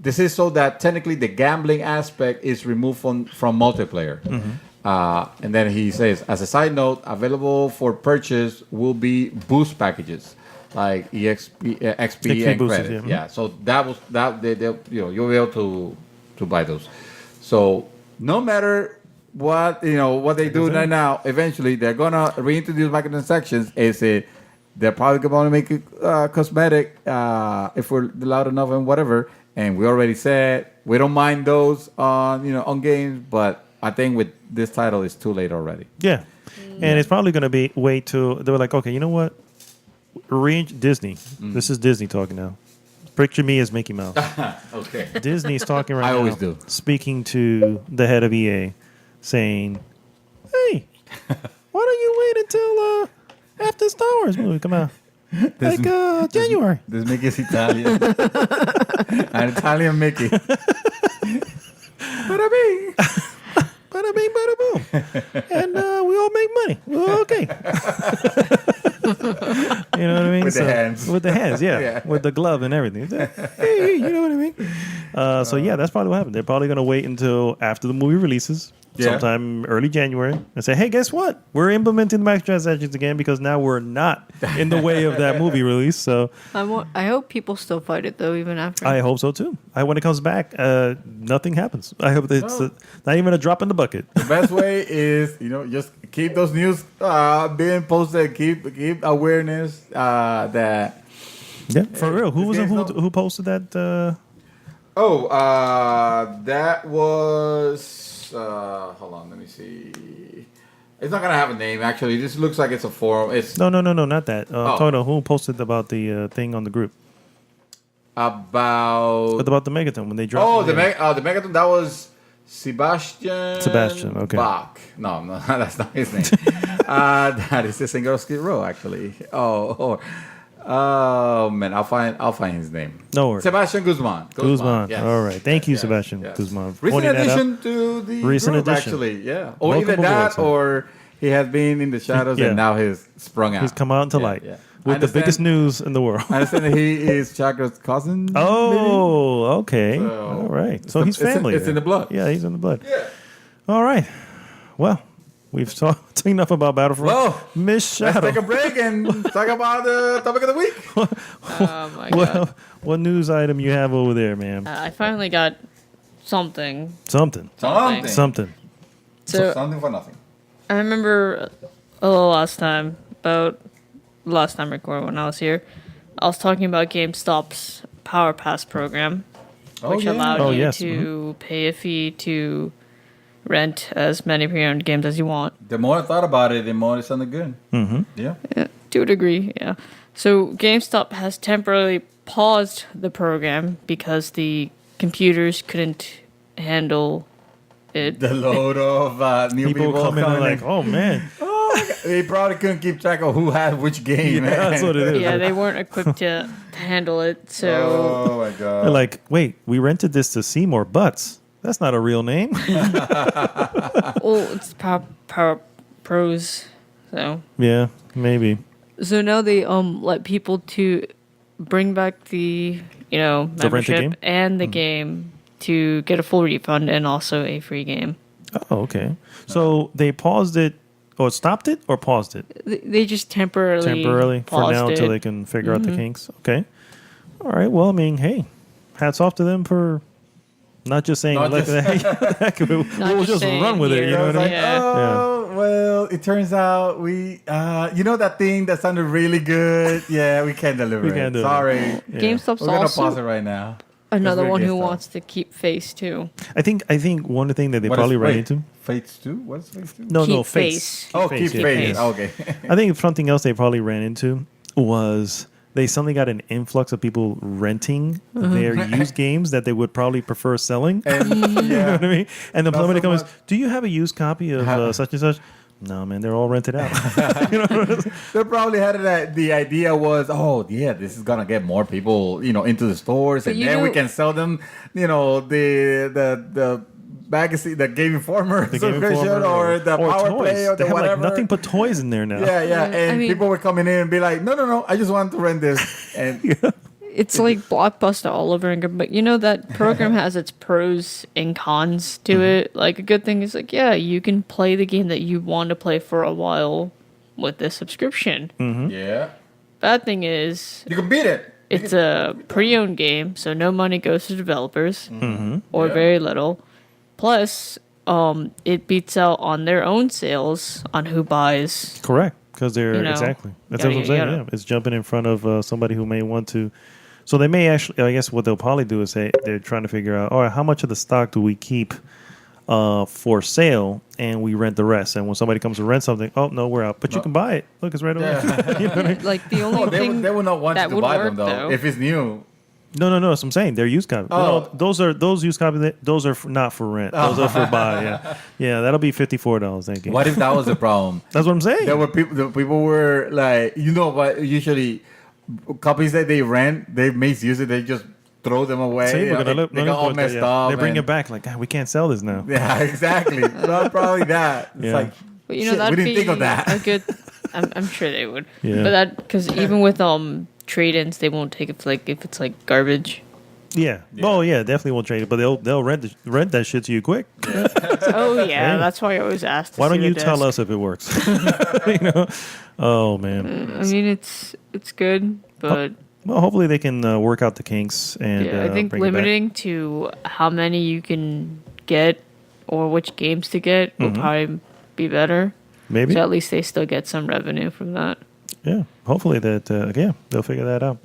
This is so that technically the gambling aspect is removed from multiplayer. And then he says, as a side note, available for purchase will be boost packages like XP and credit. Yeah. So you'll be able to buy those. So no matter what they do right now, eventually they're gonna reintroduce microtransactions. They're probably gonna make it cosmetic if we're loud enough and whatever. And we already said we don't mind those on games, but I think with this title it's too late already. Yeah. And it's probably going to be way too. They were like, okay, you know what? Disney. This is Disney talking now. Picture me as Mickey Mouse. Okay. Disney's talking right now. I always do. Speaking to the head of EA, saying, "Hey, why don't you wait until after the Star Wars movie come out? January." This Mickey is Italian. An Italian Mickey. Bada bing. Bada bing, bada boom. And we all make money. We're okay. You know what I mean? With the hands. With the hands, yeah. Yeah. With the glove and everything. Hey, you know what I mean? So yeah, that's probably what happened. They're probably going to wait until after the movie releases, sometime early January, and say, "Hey, guess what? We're implementing the microtransactions again because now we're not in the way of that movie release." So I hope people still fight it though, even after. I hope so too. When it comes back, nothing happens. I hope it's not even a drop in the bucket. The best way is, just keep those news being posted. Keep awareness that. Yeah, for real. Who posted that? That was. Hold on, let me see. It's not gonna have a name. Actually, this looks like it's a forum. It's No, not that. Talking about who posted about the thing on the group about the Megaton when they dropped. the Megaton. That was Sebastian. Okay. Bach. No, that's not his name. That is the singer of Skid Row, actually. Oh man, I'll find his name. No worries. Sebastian Guzman. Guzman. Yes. All right. Thank you, Yes, Sebastian yes. Guzman. Recent addition to the group, actually. Yeah. Or Welcome either that, aboard, or he has been in the shadows and now he's sprung out. He's come out into light with the biggest news in the world. I understand that he is Chakra's cousin. Oh, maybe? okay. So, all right. So he's family. It's in the blood. Yeah, he's in the blood. Yeah. All right. Well, we've talked enough about Battlefront. Well, Miss Shadow. let's take a break and talk about the topic of the week. Oh my god! What news item you have over there, ma'am? I finally got something. Something. Something. So Something for nothing. I remember last time recording when I was here, I was talking about GameStop's Power Pass program, which allowed you to pay a fee to rent as many pre-owned games as you want. The more I thought about it, the more it sounded good. Mm-hmm. Yeah. To a degree, yeah. So GameStop has temporarily paused the program because the computers couldn't handle it. The load of new people coming in like, in. oh man. They probably couldn't keep track of who had which game. Yeah, that's what it is. Yeah, they weren't equipped to handle it. So Oh my god. They're like, wait, we rented this to Seymour Butts. That's not a real name. it's Power Pros. So Yeah, maybe. So now they let people to bring back the membership game? and the game to get a full refund and also a free game. Oh, okay. So they paused it, or stopped it, or paused it? They just temporarily For paused now it. until they can figure out the kinks. Okay. All right. Well, I mean, hey, hats off to them for not just saying, Not we'll just saying run with it. You know what I mean? Yeah. Well, it turns out we, that thing that sounded really good. Yeah, we can't deliver We it. can't do it. Sorry. Yeah. GameStop's We're going to also pause it right now. another Because one we're who GameStop. wants to keep face too. I think one thing that they What probably is- ran wait, into. Fates 2? What is Fates 2? No, Keep face. face. Oh, keep yeah. Fates. Face. Okay. I think something else they probably ran into was they suddenly got an influx of people renting their used games that they would probably prefer selling. And, You know yeah. what I mean? And then Not somebody so comes, much. do you have a used copy of such and such? No, man, they're all rented out. They probably had it. The idea was, this is gonna get more people, into the stores, But and you then we know- can sell them, the magazine, the Game Informer The Game subscription, Informer or the Power toys. Play, or They the have whatever. like nothing but toys in there now. Yeah, and I mean- people were coming in and be like, no, I just want to rent this, and It's like Blockbuster all over again, but that program has its pros and cons to it. Like a good thing is you can play the game that you want to play for a while with this subscription. yeah, Bad thing is you can beat it. it's a pre-owned game, so no money goes to developers or Yeah. very little. Plus, it beats out on their own sales on who buys. Correct. Because they're You know, exactly. That's yada, what I'm saying. yada. Yeah, it's jumping in front of somebody who may want to. So they may actually. I guess what they'll probably do is say they're trying to figure out, all right, how much of the stock do we keep for sale, and we rent the rest. And when somebody comes to rent something, oh no, we're out. But you can buy it. Look, it's right over there. Yeah. You know what I mean? Like the only Oh, thing they would not want you that to would buy work, them though if it's new. No. That's what I'm saying. They're used copies. Oh. No, those used copies. Those are not for rent. Those are for buy. Yeah. That'll be $54. Thank you. What if that was the problem? That's what I'm saying. There were people. The people were like, what? Usually, copies that they rent, they misuse it. They just throw them away. See, we're gonna look. They got all messed up. They bring and- it back. Like, God, we can't sell this now. Yeah, exactly. Well, probably that. It's Yeah. like, But shit, that'd we didn't be think of that. a good. I'm sure they would. Yeah. But that because even with trade-ins, they won't take it if it's like garbage. Yeah. Oh yeah, definitely won't trade it, but they'll rent that shit to you quick. Oh yeah, that's why I always ask. Why don't you tell us if it works? you know? Oh man. I mean, it's good, but Well, hopefully they can work out the kinks and yeah, I think bring it back. limiting to how many you can get or which games to get will probably be better. Maybe. So at least they still get some revenue from that. Yeah. Hopefully that they'll figure that out.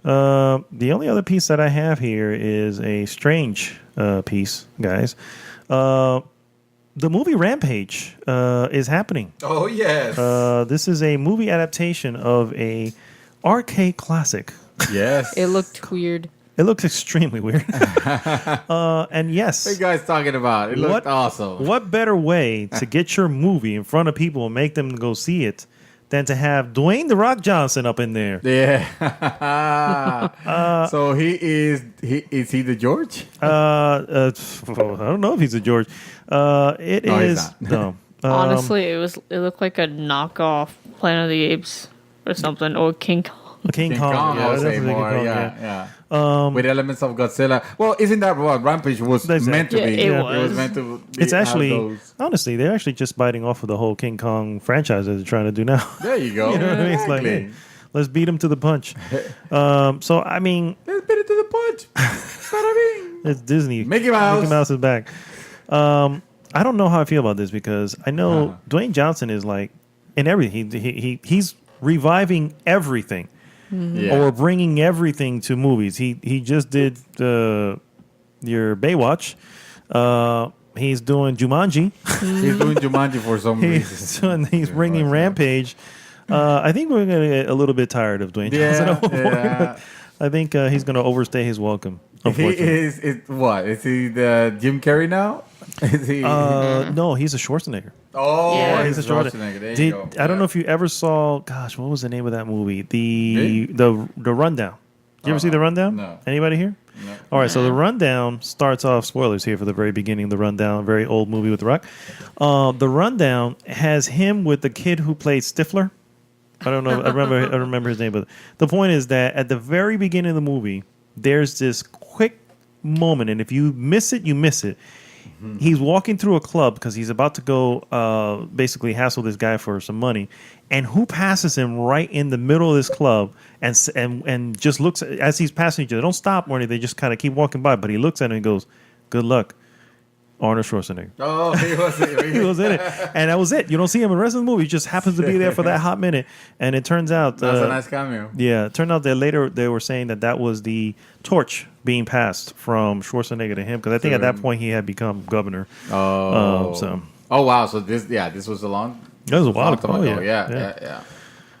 The only other piece that I have here is a strange piece, guys. The movie Rampage is happening. Oh yes. This is a movie adaptation of a arcade classic. Yes. It looked weird. It looks extremely weird. And yes, What are you guys talking about? It looked awesome. what better way to get your movie in front of people and make them go see it than to have Dwayne "The Rock" Johnson up in there? Yeah. So is he the George? I don't know if he's a George. It No, he's is not. no. Honestly, it looked like a knockoff Planet of the Apes or something, or King Kong. King Kong. I Yeah, would say definitely King more. Kong, Yeah. With elements of Godzilla. Well, isn't that what Rampage was That's meant to it. be? Yeah, it It was. was meant to be. It's actually, have those- honestly, they're actually just biting off of the whole King Kong franchise that they're trying to do now. There you go. You know what I mean? It's like, Exactly. hey, let's beat him to the punch. So, I mean, Let's beat it to the punch. Bada bing. it's Disney. Mickey Mouse. Mickey Mouse is back. I don't know how I feel about this because I know Dwayne Johnson is like in everything. He's reviving everything Yeah. or bringing everything to movies. He just did your Baywatch. He's doing Jumanji. He's doing Jumanji for some reason. He's bringing Rampage. I think we're gonna get a little bit tired of Dwayne Johnson. Yeah. I think he's gonna overstay his welcome. He Unfortunately. is what? Is he the Jim Carrey now? Is he? No, he's a Schwarzenegger. Yeah, he's a Schwarzenegger. Schwarzenegger. There you Did, go. I don't Yeah. know if you ever saw. Gosh, what was the name of that movie? Me? The Rundown. Did you ever see the Rundown? No. Anybody here? No. All right, so the Rundown starts off. Spoilers here for the very beginning. The Rundown, very old movie with The Rock. The Rundown has him with the kid who played Stifler. I don't know. I remember his name, but the point is that at the very beginning of the movie, there's this quick moment, and if you miss it, you miss it. He's walking through a club because he's about to go basically hassle this guy for some money, and who passes him right in the middle of this club and just looks as he's passing each other. They don't stop or anything; they just kind of keep walking by. But he looks at him and goes, "Good luck." Arnold Schwarzenegger. Oh, he was. He was in it, and that was it. You don't see him in the rest of the movie. He just happens to be there for that hot minute, and it turns out That's a nice cameo. yeah, it turned out that later they were saying that was the torch being passed from Schwarzenegger to him because I think at that point he had become governor. Oh. Oh wow! So this was a long. That was a while long ago. time Oh, ago. yeah.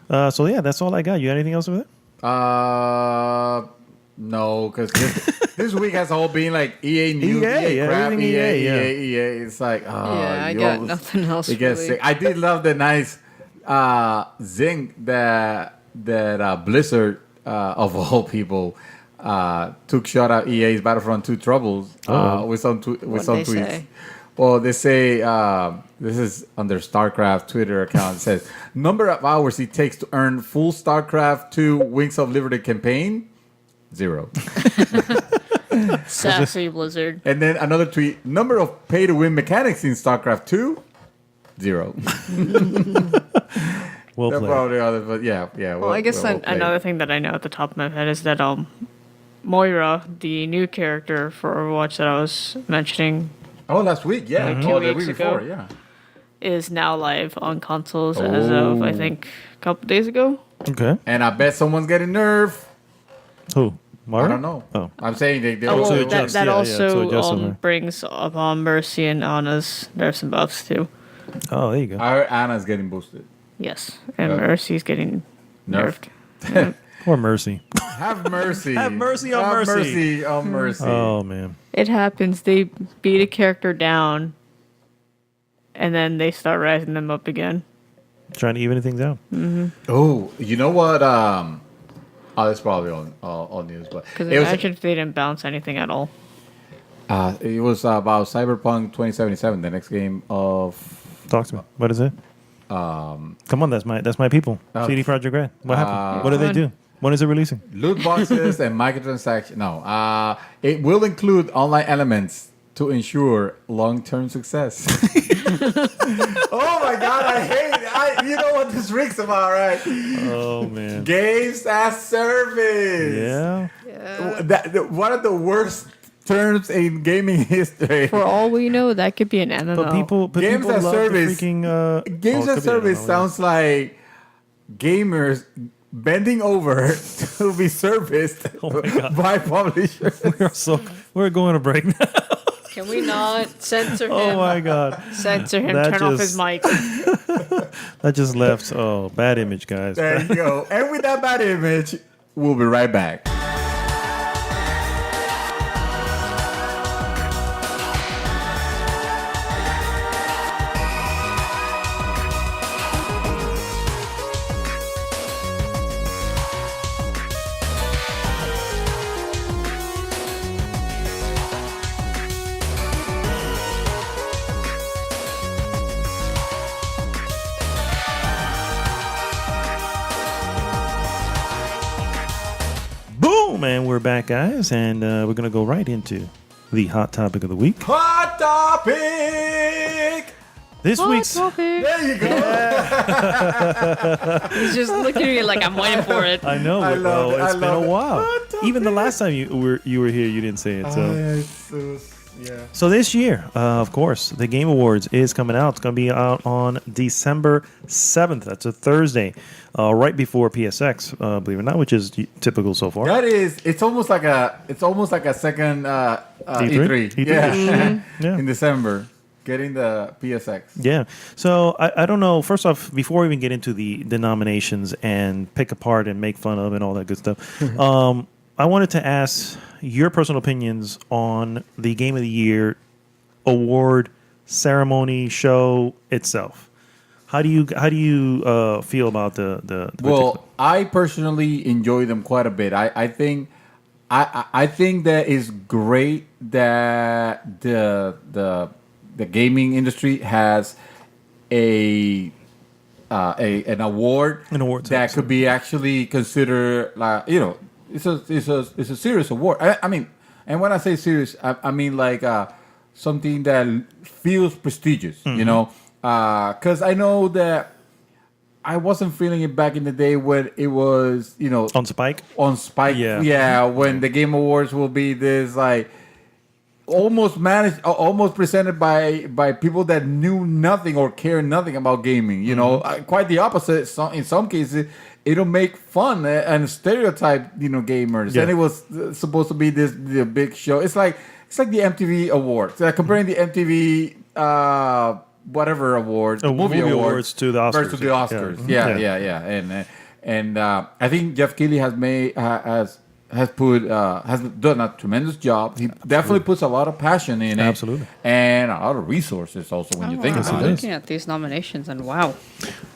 Yeah. So yeah, that's all I got. You got anything else with it? No, because this week has all been like EA news, EA, EA crap, everything EA, EA, EA. It's like, Yeah, I got nothing else. It gets Really. sick. I did love the nice zing that Blizzard of all people took shot at EA's Battlefront 2 troubles with some What'd they tweets. say? Well, they say this is on their StarCraft Twitter account. It says number of hours it takes to earn full StarCraft 2 Wings of Liberty campaign, 0. Sassy Blizzard. And then another tweet: number of pay-to-win mechanics in StarCraft 2, 0. Well There played. probably others, but yeah. Well, I guess another thing that I know at the top of my head is that Moira, the new character for Overwatch that I was mentioning, Oh, last week, yeah. Like 2 Oh, the weeks week ago. before, yeah. is now live on consoles as of I think a couple days ago. Okay. And I bet someone's getting nerfed. Who? Mario? I don't know. Oh. I'm saying they Oh, well, So also adjust, that yeah, also so adjust on there. brings upon Mercy and Anna's nerfs and buffs too. Oh, there you go. I heard Anna's getting boosted. Yes, and Uh, Mercy's getting nerfed. nerfed. Or Mercy. Have mercy. Have mercy on Have mercy. mercy on mercy. Oh man. It happens. They beat a character down, and then they start rising them up again. Trying to even things out. Oh, you know what? Oh, that's probably all news, but Because it was imagine if they didn't bounce anything at all. it was about Cyberpunk 2077, the next game of. Talk to me. What is it? Come on, that's my people. CD Projekt Red. What happened? What did they do? When is it releasing? Loot boxes and microtransactions. No. It will include online elements to ensure long-term success. Oh my God, I hate it. You know what this reeks about, right? Oh, man. Games as service. Yeah. One of the worst terms in gaming history. For all we know, that could be an MMO. But Games people as love service. the freaking... Games it as could be, I don't service know, sounds like gamers bending over to be serviced by publishers. We're going to break now. Can we not censor him? Oh, my God. Censor him. That Turn off his mic. That just left. Oh, bad image, guys. There you go. And with that bad image, we'll be right back. Boom, and we're back, guys, and we're gonna go right into the hot topic of the week. Hot topic! This week's There you go. He's just looking at me like I'm waiting for it. I know. I love it. It's I been love a it. while. Hot topic. Even the last time you were here, you didn't say it. So. Yeah. So this year, of course, the Game Awards is coming out. It's going to be out on December 7th. That's a Thursday, right before PSX, believe it or not, which is typical so far. That is, it's almost like a second E3. E3? Yeah. Yeah. In December, getting the PSX. Yeah. So I don't know. First off, before we even get into the nominations and pick apart and make fun of and all that good stuff, I wanted to ask your personal opinions on the Game of the Year award ceremony show itself. How do you feel about the Well, I personally enjoy them quite a bit. I think that it's great that the gaming industry has an award that could be actually considered it's a serious award. I mean, and when I say serious, I mean like something that feels prestigious, you know, because I know that I wasn't feeling it back in the day when it was, on Spike. Yeah, when the Game Awards will be this like almost presented by people that knew nothing or care nothing about gaming. You know, quite the opposite. In some cases, it'll make fun and stereotype gamers. Yeah. And it was supposed to be the big show. It's like the MTV Awards. Comparing the MTV whatever awards, the movie awards to the Oscars. Versus the Oscars. Yeah. And I think Jeff Keighley has done a tremendous job. He definitely puts a lot of passion in it. Absolutely. And a lot of resources also when you think about I'm it. looking at these nominations and wow.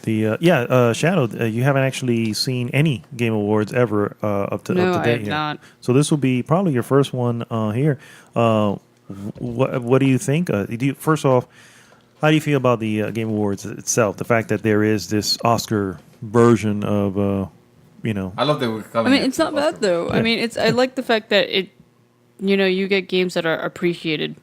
Shadow, you haven't actually seen any Game Awards ever up to No, date I have here. not. So this will be probably your first one here. What do you think? First off, how do you feel about the Game Awards itself? The fact that there is this Oscar version of I love that we're coming. I mean, it's not bad though. Yeah. I mean, I like the fact that you get games that are appreciated.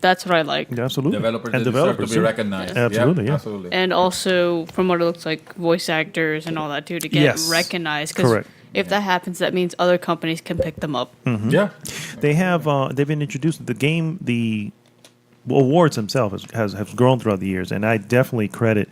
That's what I like. Yeah, absolutely. Developers deserve to be recognized. Absolutely, yeah. Absolutely. And also, from what it looks like, voice actors and all that too to get Yes. recognized. Because Correct. if that happens, that means other companies can pick them up. Yeah. They have they've been introduced the awards themselves has grown throughout the years, and I definitely credit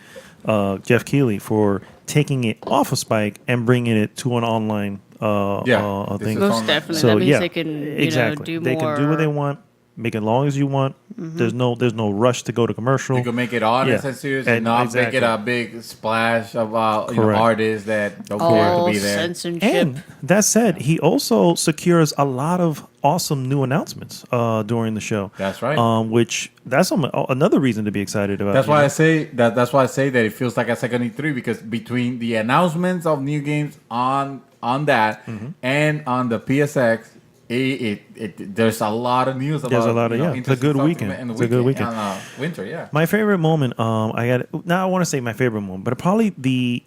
Jeff Keighley for taking it off of Spike and bringing it to an online thing. Most definitely. So that means yeah, they can exactly. do more. They can do what they want, make it long as you want. There's no rush to go to commercial. You can make it honest and serious and not make it a big splash about artists that don't care to be there. Censorship. And that said, he also secures a lot of awesome new announcements during the show. That's right. Which that's another reason to be excited about. That's why I say that. That's why I say that it feels like a second E3 because between the announcements of new games on that and on the PSX, there's a lot of news about. There's a lot of it's a good weekend. It's a good weekend. Winter, yeah. My favorite moment, I want to say my favorite moment, but probably the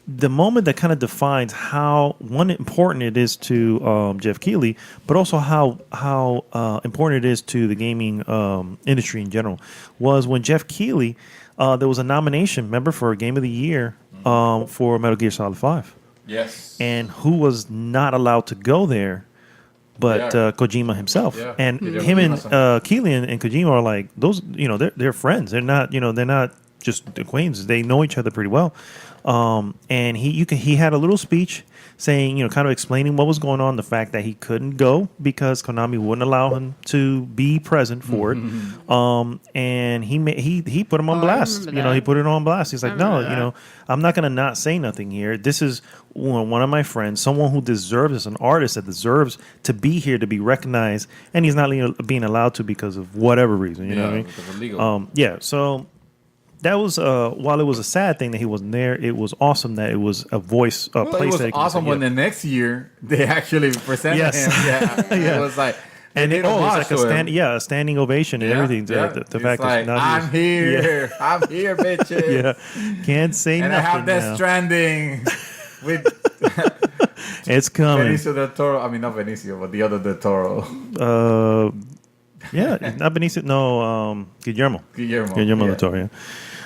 the moment that kind of defines how important it is to Jeff Keighley, but also how important it is to the gaming industry in general, was when Jeff Keighley, there was a nomination, remember, for Game of the Year for Metal Gear Solid 5. Yes. And who was not allowed to go there but Kojima himself. Yeah. And him and Keighley and Kojima are like, those, they're friends. They're not, they're not just acquaintances. They know each other pretty well. And he had a little speech saying, kind of explaining what was going on, the fact that he couldn't go because Konami wouldn't allow him to be present for it. And he put him on blast. He put it on blast. He's like, no, I'm not going to not say nothing here. This is one of my friends, someone who deserves, as an artist that deserves to be here, to be recognized, and he's not being allowed to because of whatever reason. You know what I mean? Because of legal. So that was while it was a sad thing that he wasn't there, it was awesome that it was a voice place. It was that awesome when the next year they actually presented him. Yeah, it was like. And it was like a standing ovation and everything. The fact like, that I'm here, I'm here, bitches. Can't say and nothing. And I have Death now. Stranding with. It's coming. Benicio del Toro. I mean, not Benicio, but the other del Toro. Not Benicio. No, Guillermo del Toro. Yeah.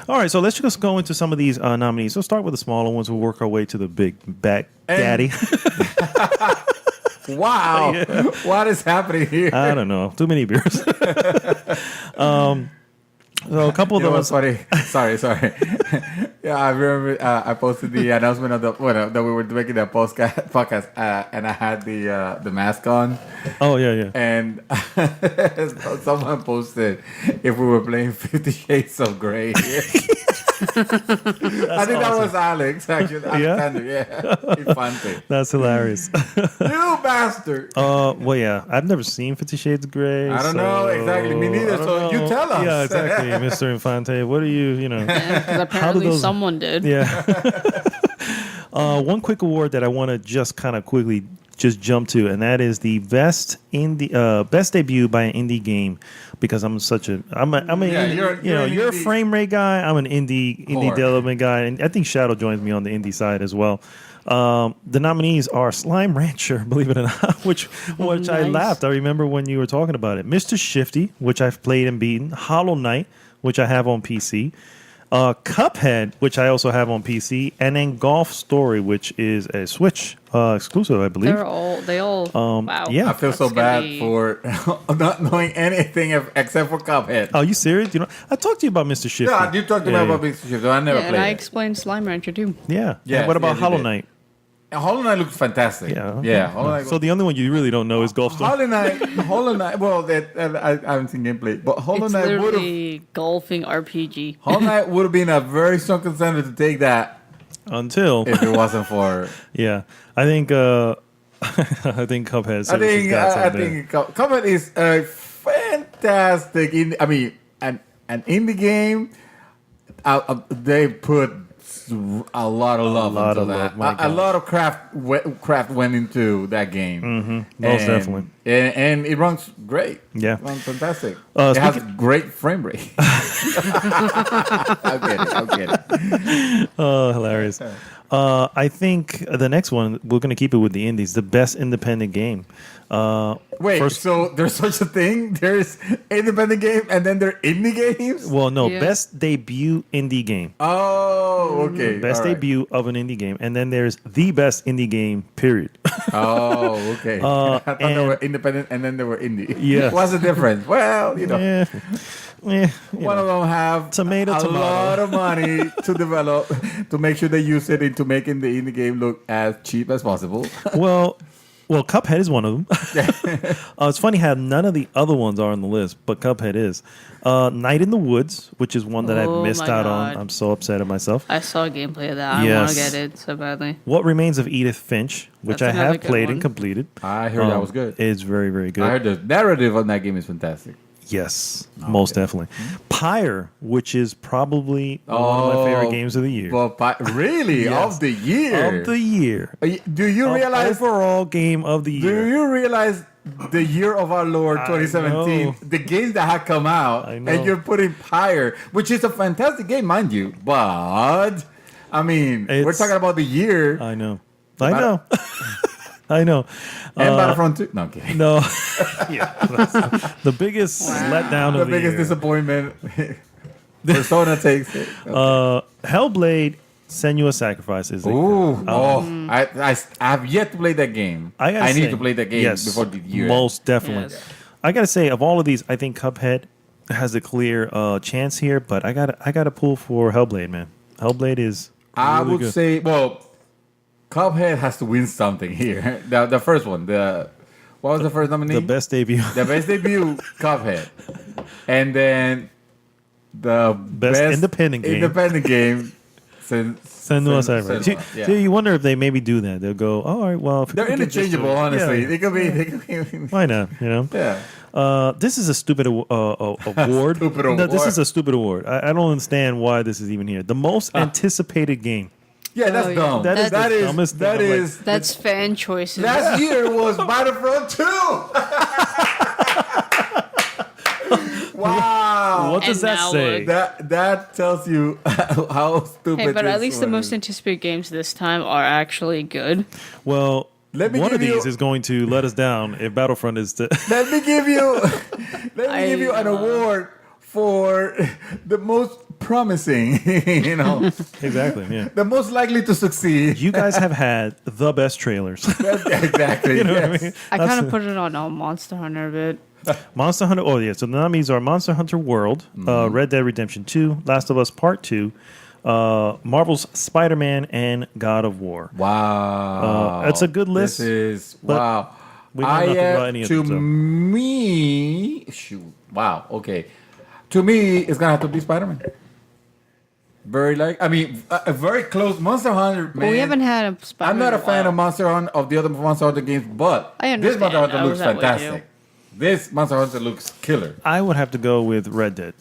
All right, so let's just go into some of these nominees. We'll start with the smaller ones. We'll work our way to the big back daddy. Wow. What is happening here? I don't know. Too many beers. So a couple of them. Funny. Sorry. Yeah, I remember I posted the announcement of that we were making that podcast, and I had the mask on. Oh yeah. And someone posted if we were playing 50 Shades of Grey. I think that was Alex, actually. Alexander, Infante. That's hilarious. You bastard. Well, yeah. I've never seen 50 Shades of Grey. I don't know exactly. Me neither. So you tell us. Yeah, exactly, Mr. Infante. What are you? Because apparently someone did. Yeah. One quick award that I want to just kind of quickly just jump to, and that is the best debut by an indie game. Because you're a frame rate guy. I'm an indie development guy, and I think Shadow joins me on the indie side as well. The nominees are Slime Rancher, believe it or not, which Nice. I laughed. I remember when you were talking about it. Mr. Shifty, which I've played and beaten. Hollow Knight, which I have on PC. Cuphead, which I also have on PC, and then Golf Story, which is a Switch exclusive, I believe. They all. Wow. Yeah. I feel so bad for not knowing anything except for Cuphead. Oh, you serious? I talked to you about Mr. Shifty. Yeah, you talked to me about Mr. Shifty. I never played and I it. explained Slime Rancher too. Yeah. Yes, What about yes, Hollow you did. Knight? And Hollow Knight looks fantastic. Yeah. Hollow Knight. So the only one you really don't know is Golf Story. Hollow Knight. Well, I haven't seen gameplay, but Hollow It's Knight would have. literally golfing RPG. Hollow Knight would have been a very strong contender to take that Until if it wasn't for. yeah, I think Cuphead. I think Cuphead is a fantastic. An indie game. They put a lot of love into that. A lot of craft went into that game. Mm-hmm. Most definitely. And it runs great. Yeah. It runs fantastic. It has great frame rate. I'm kidding. Oh, hilarious. I think the next one, we're going to keep it with the indies. The best independent game. Wait, so there's such a thing? There's independent game and then there are indie games? Well, no, Yeah. best debut indie game. Oh, okay. Best debut of an indie game. And then there's the best indie game, period. Oh, okay. I thought they and- were independent and then they were indie. Yes. What's the difference? Well, One of them have Tomato. a lot of money to develop to make sure they use it into making the indie game look as cheap as possible. Well, Cuphead is one of them. It's funny how none of the other ones are on the list, but Cuphead is. Night in the Woods, which is one that I've Oh missed my out God. on. I'm so upset at myself. I saw gameplay of that. I Yes. want to get it so badly. What Remains of Edith Finch, which That's I another have good played one. and completed. I heard that was good. It's very, very good. I heard the narrative on that game is fantastic. Yes, most definitely. Pyre, which is probably one of my favorite games of the year. Well, really? Yes. Of the year? Of the year. Do you realize... Overall game of the Do year. you realize the year of our Lord I 2017, know. the games that had come out, I know. and you're putting Pyre, which is a fantastic game, mind you, but I mean, we're talking about the year. I know. I know. And Battlefront 2. No, I'm kidding. No. Yeah. The biggest letdown The of the biggest year. disappointment. Persona takes it. Okay. Hellblade Senua's Sacrifice is I have yet to play that game. I need to play that game before the year. Most definitely. Yes. I gotta say, of all of these, I think Cuphead has a clear chance here, but I gotta pull for Hellblade, man. Hellblade is I really would good. say, well, Cuphead has to win something here. The first one, what was the first nominee? the best debut. The best debut, Cuphead, and then the Best independent game. Senua's Sacrifice. Yeah. See, you wonder if they maybe do that. They'll go, all right, well, if They're we get this interchangeable, to- honestly. Yeah. They could be. Why not? You know. Yeah. This is a stupid award. Stupid No, this award. is a stupid award. I don't understand why this is even here. The most anticipated game. Yeah, that's Oh, yeah. dumb. That is the That is dumbest thing. that I'm like- is. That's fan choices. Last year was Battlefront 2. Wow. What does And that now say? look. That tells you how stupid. Hey, but at this least the one most is. anticipated games this time are actually good. Well, Let me one of give you- these is going to let us down if Battlefront is the. Let me give you an award for the most promising. You know, Exactly. Yeah. the most likely to succeed. You guys have had the best trailers. Exactly. You know what I yes. mean? I kind of put it on Monster Hunter a bit. Monster Hunter. Oh yeah. So the nominees are Monster Hunter World, Red Dead Redemption 2, Last of Us Part 2, Marvel's Spider-Man, and God of War. Wow, That's a good list, This is but wow. we know nothing about any of to them, so. me, shoot. Wow. Okay. To me, it's gonna have to be Spider-Man. Very a very close Monster Hunter. Man, But we haven't had a Spider-Man I'm not a in fan while. of Monster Hunter of the other Monster Hunter games, but I this understand. Monster Hunter I looks was that way, too. fantastic. This Monster Hunter looks killer. I would have to go with Red Dead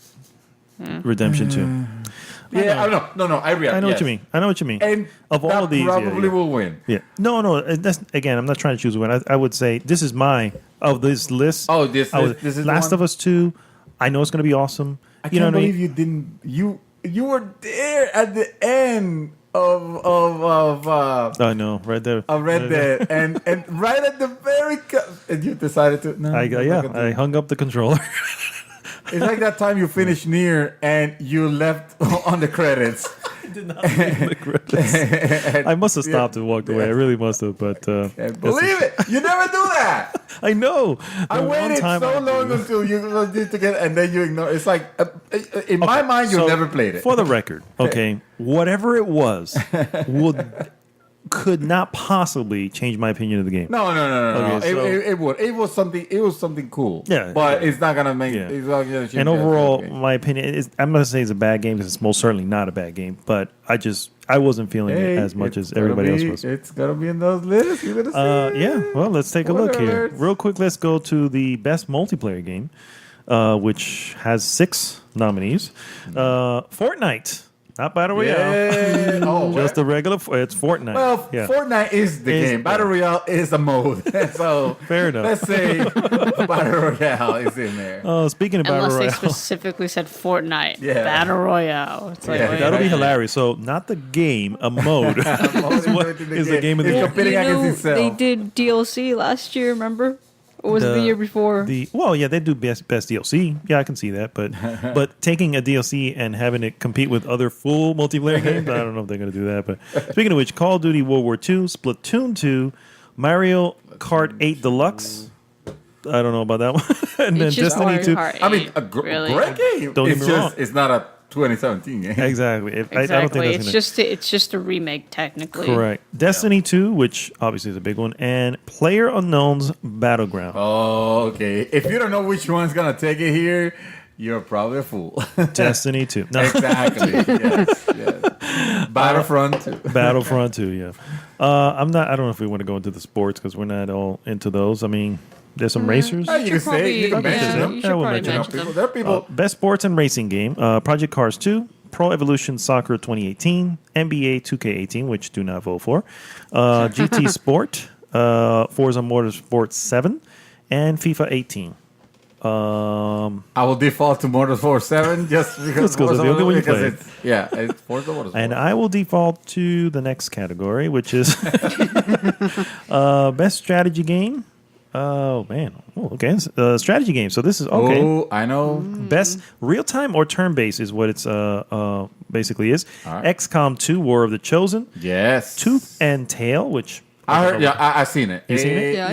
Redemption 2. Yeah, I don't know. No, I realize. I know what you mean. I know what you mean. And of all that of these, probably will win. Yeah. No. That's again. I'm not trying to choose one. I would say this is my of this list. Oh, this is the Last one? of Us 2. I know it's going to be awesome. I You know can't what I believe mean? you didn't. You were there at the end of I know. Red Dead. Red Dead, and right at the very and you decided to. No, I hung up the controller. It's like that time you finished near and you left on the credits. Did not leave the credits. I must have stopped and walked away. I really must have, but Can't believe it. You never do that. I know. I The one waited time so I long do. until you did to get, and then you ignore. It's like in my mind, you So, never played it. For the record, okay, whatever it was, could not possibly change my opinion of the game. No. Okay, so- It would. It was something cool. Yeah, but yeah. it's not gonna make. Yeah. It's not gonna change And the overall, game. my opinion is I'm going to say it's a bad game because it's most certainly not a bad game. But I wasn't feeling it as much it's as everybody gonna else was. It's gonna be in those lists. You're gonna see. Yeah, well, let's take a look Spoiler here. alerts. Real quick, let's go to the best multiplayer game, which has 6 nominees. Fortnite, not Battle Royale. Yeah. Oh, Just a regular. It's Fortnite. well, yeah. Fortnite is the Is game. Battle Royale is a mode. So Fair enough. Let's say Battle Royale is in there. Speaking of Battle Unless they Royale, specifically said Fortnite, Yeah. Battle Royale. It's like, Yeah. wait, that'll be wait. hilarious. So, not the game, a mode. Is the game of the It's year. competing against itself. They did DLC last year, remember? Or was it the year before? Yeah, they do best DLC. Yeah, I can see that. But taking a DLC and having it compete with other full multiplayer games, I don't know if they're going to do that. But speaking of which, Call of Duty World War II, Splatoon 2, Mario Kart 8 Deluxe. I don't know about that one. And then It's just Destiny Mario 2. Kart I mean, 8, a really. great game. Don't get it's me wrong. just it's not a 2017 game. Exactly. I don't think Exactly. that's It's gonna, just a remake, technically. correct. Destiny 2, which obviously is a big one, and PlayerUnknown's Battleground. Oh, okay. If you don't know which one's gonna take it here, you're probably a fool. Destiny 2. No, Exactly. yes. Battlefront 2. Battlefront 2, yeah. I don't know if we want to go into the sports because we're not all into those. I mean, there's some racers. Oh, you can say it. You can mention them. You should Yeah, we'll probably mention mention People, them. there are people. Best sports and racing game: Project Cars 2, Pro Evolution Soccer 2018, NBA 2K18, which do not vote for, GT Sport, Forza Motorsport 7, and FIFA 18. I will default to Motorsport 7 just because Just 'cause it's the only one you because play. it's Forza Motorsport. And I will default to the next category, which is best strategy game. Oh man. Oh, okay. Strategy game. So this is okay. Oh, I know. Best real time or turn based is what it's basically is. All right. XCOM 2 War of the Chosen, Yes. Tooth and Tail, which I heard. Yeah, I've seen it. You seen it? Yeah, I've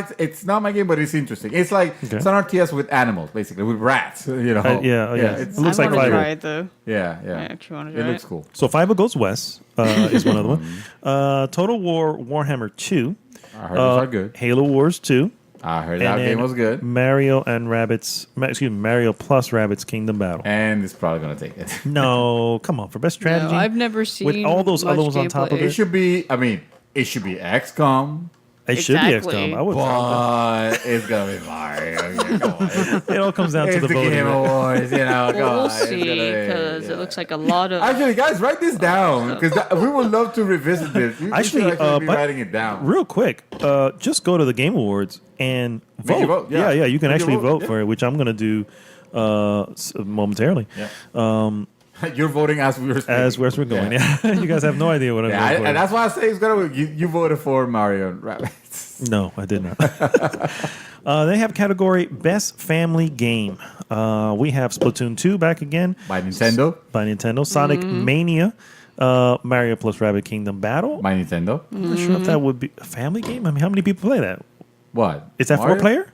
seen it's not my game, but it's interesting. It's like it's an RTS with animals, basically with rats. You know. yeah. It's, It looks I like wanna Fiverr. try it though. yeah. I actually want to It try looks cool. So Fiverr Goes West is one other one. Total War Warhammer 2. I heard those are good. Halo Wars 2. I heard And that then game was good, Mario plus Rabbids Kingdom Battle. and it's probably gonna take it. No, come on, for best strategy. No, I've never seen with all those much other ones on top of gameplay. It should be. I mean, it should be XCOM, it should be Exactly. XCOM. I would. but it's gonna be Mario. Yeah, come on. It all comes down to It's the the voting. Game right? Awards, you know. Well, we'll come on, it's see gonna be- because yeah. it looks like a lot of. Actually, guys, write this down because we would love to revisit this. You Actually, should be but writing it down. Real quick, just go to the Game Awards and Make vote. your vote, yeah. You can Make actually your vote, vote yeah. for it, which I'm going to do momentarily. Yeah. You're voting as we were speaking. As where's we're going. Yeah. You guys have no idea what I'm Yeah, voting for. and that's why I say it's gonna. You voted for Mario and Rabbids. No, I did not. They have category Best Family Game. We have Splatoon 2 back again. By Nintendo. By Nintendo. Sonic Mania. Mario plus Rabbit Kingdom Battle. By Nintendo. I'm not sure if that would be a family game. I mean, how many people play that? What? Is that Mario? 4-player?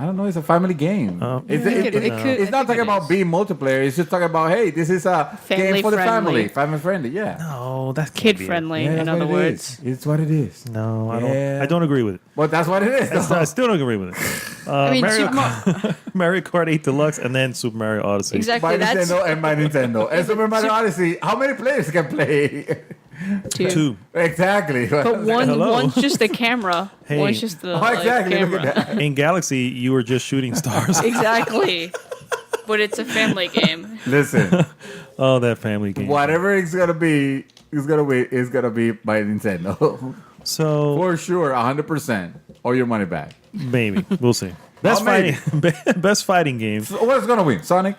I don't know. It's a family game. It's, it could- it's not I think talking it about is. being multiplayer. It's just talking about, hey, this is a Family game for the family. friendly. Family friendly, yeah. No, that's Kid friendly, Yeah, in that's other what it words. is. It's what it is. No, I Yeah. don't. I don't agree with it. But that's what it is. I still don't agree with it. I mean, Mario, Super Mario, Mario Kart 8 Deluxe and then Super Mario Odyssey. exactly. By That's Nintendo and by Nintendo. And Super Mario Odyssey, how many players can play? two. 2. Exactly. But Hello. one's just the camera. Hey. One's just the Oh, exactly. camera. Look at that. In Galaxy, you were just shooting stars. Exactly. But it's a family game. Listen, Oh, that family game. whatever it's gonna be, it's gonna be by Nintendo. So For sure, 100%. Or your money back. maybe we'll see. Best maybe. fighting, best fighting game. So what is gonna win? Sonic?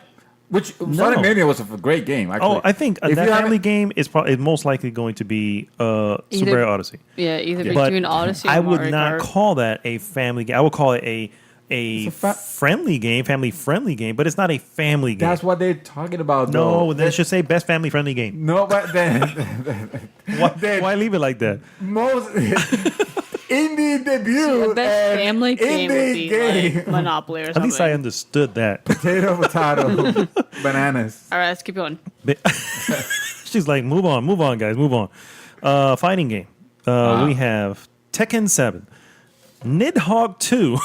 Which Sonic Mania was a great game, actually. Oh, I think If that you haven't- family game is probably most likely going to be Super Either- Mario Odyssey. Yeah, either But between Odyssey and I would Mario not Kart. call that a family game. I would call it a friendly game, family friendly game, but it's not a family game. That's what they're talking about, no, though. then it should say best family friendly game. No, but then Why leave it like that? most indie debut The best and family game would indie be game. like Monopoly or something. At least I understood that. Potato, bananas. All right, let's keep going. She's like, move on, guys, move on. Fighting game. We have Tekken 7, Nidhogg 2.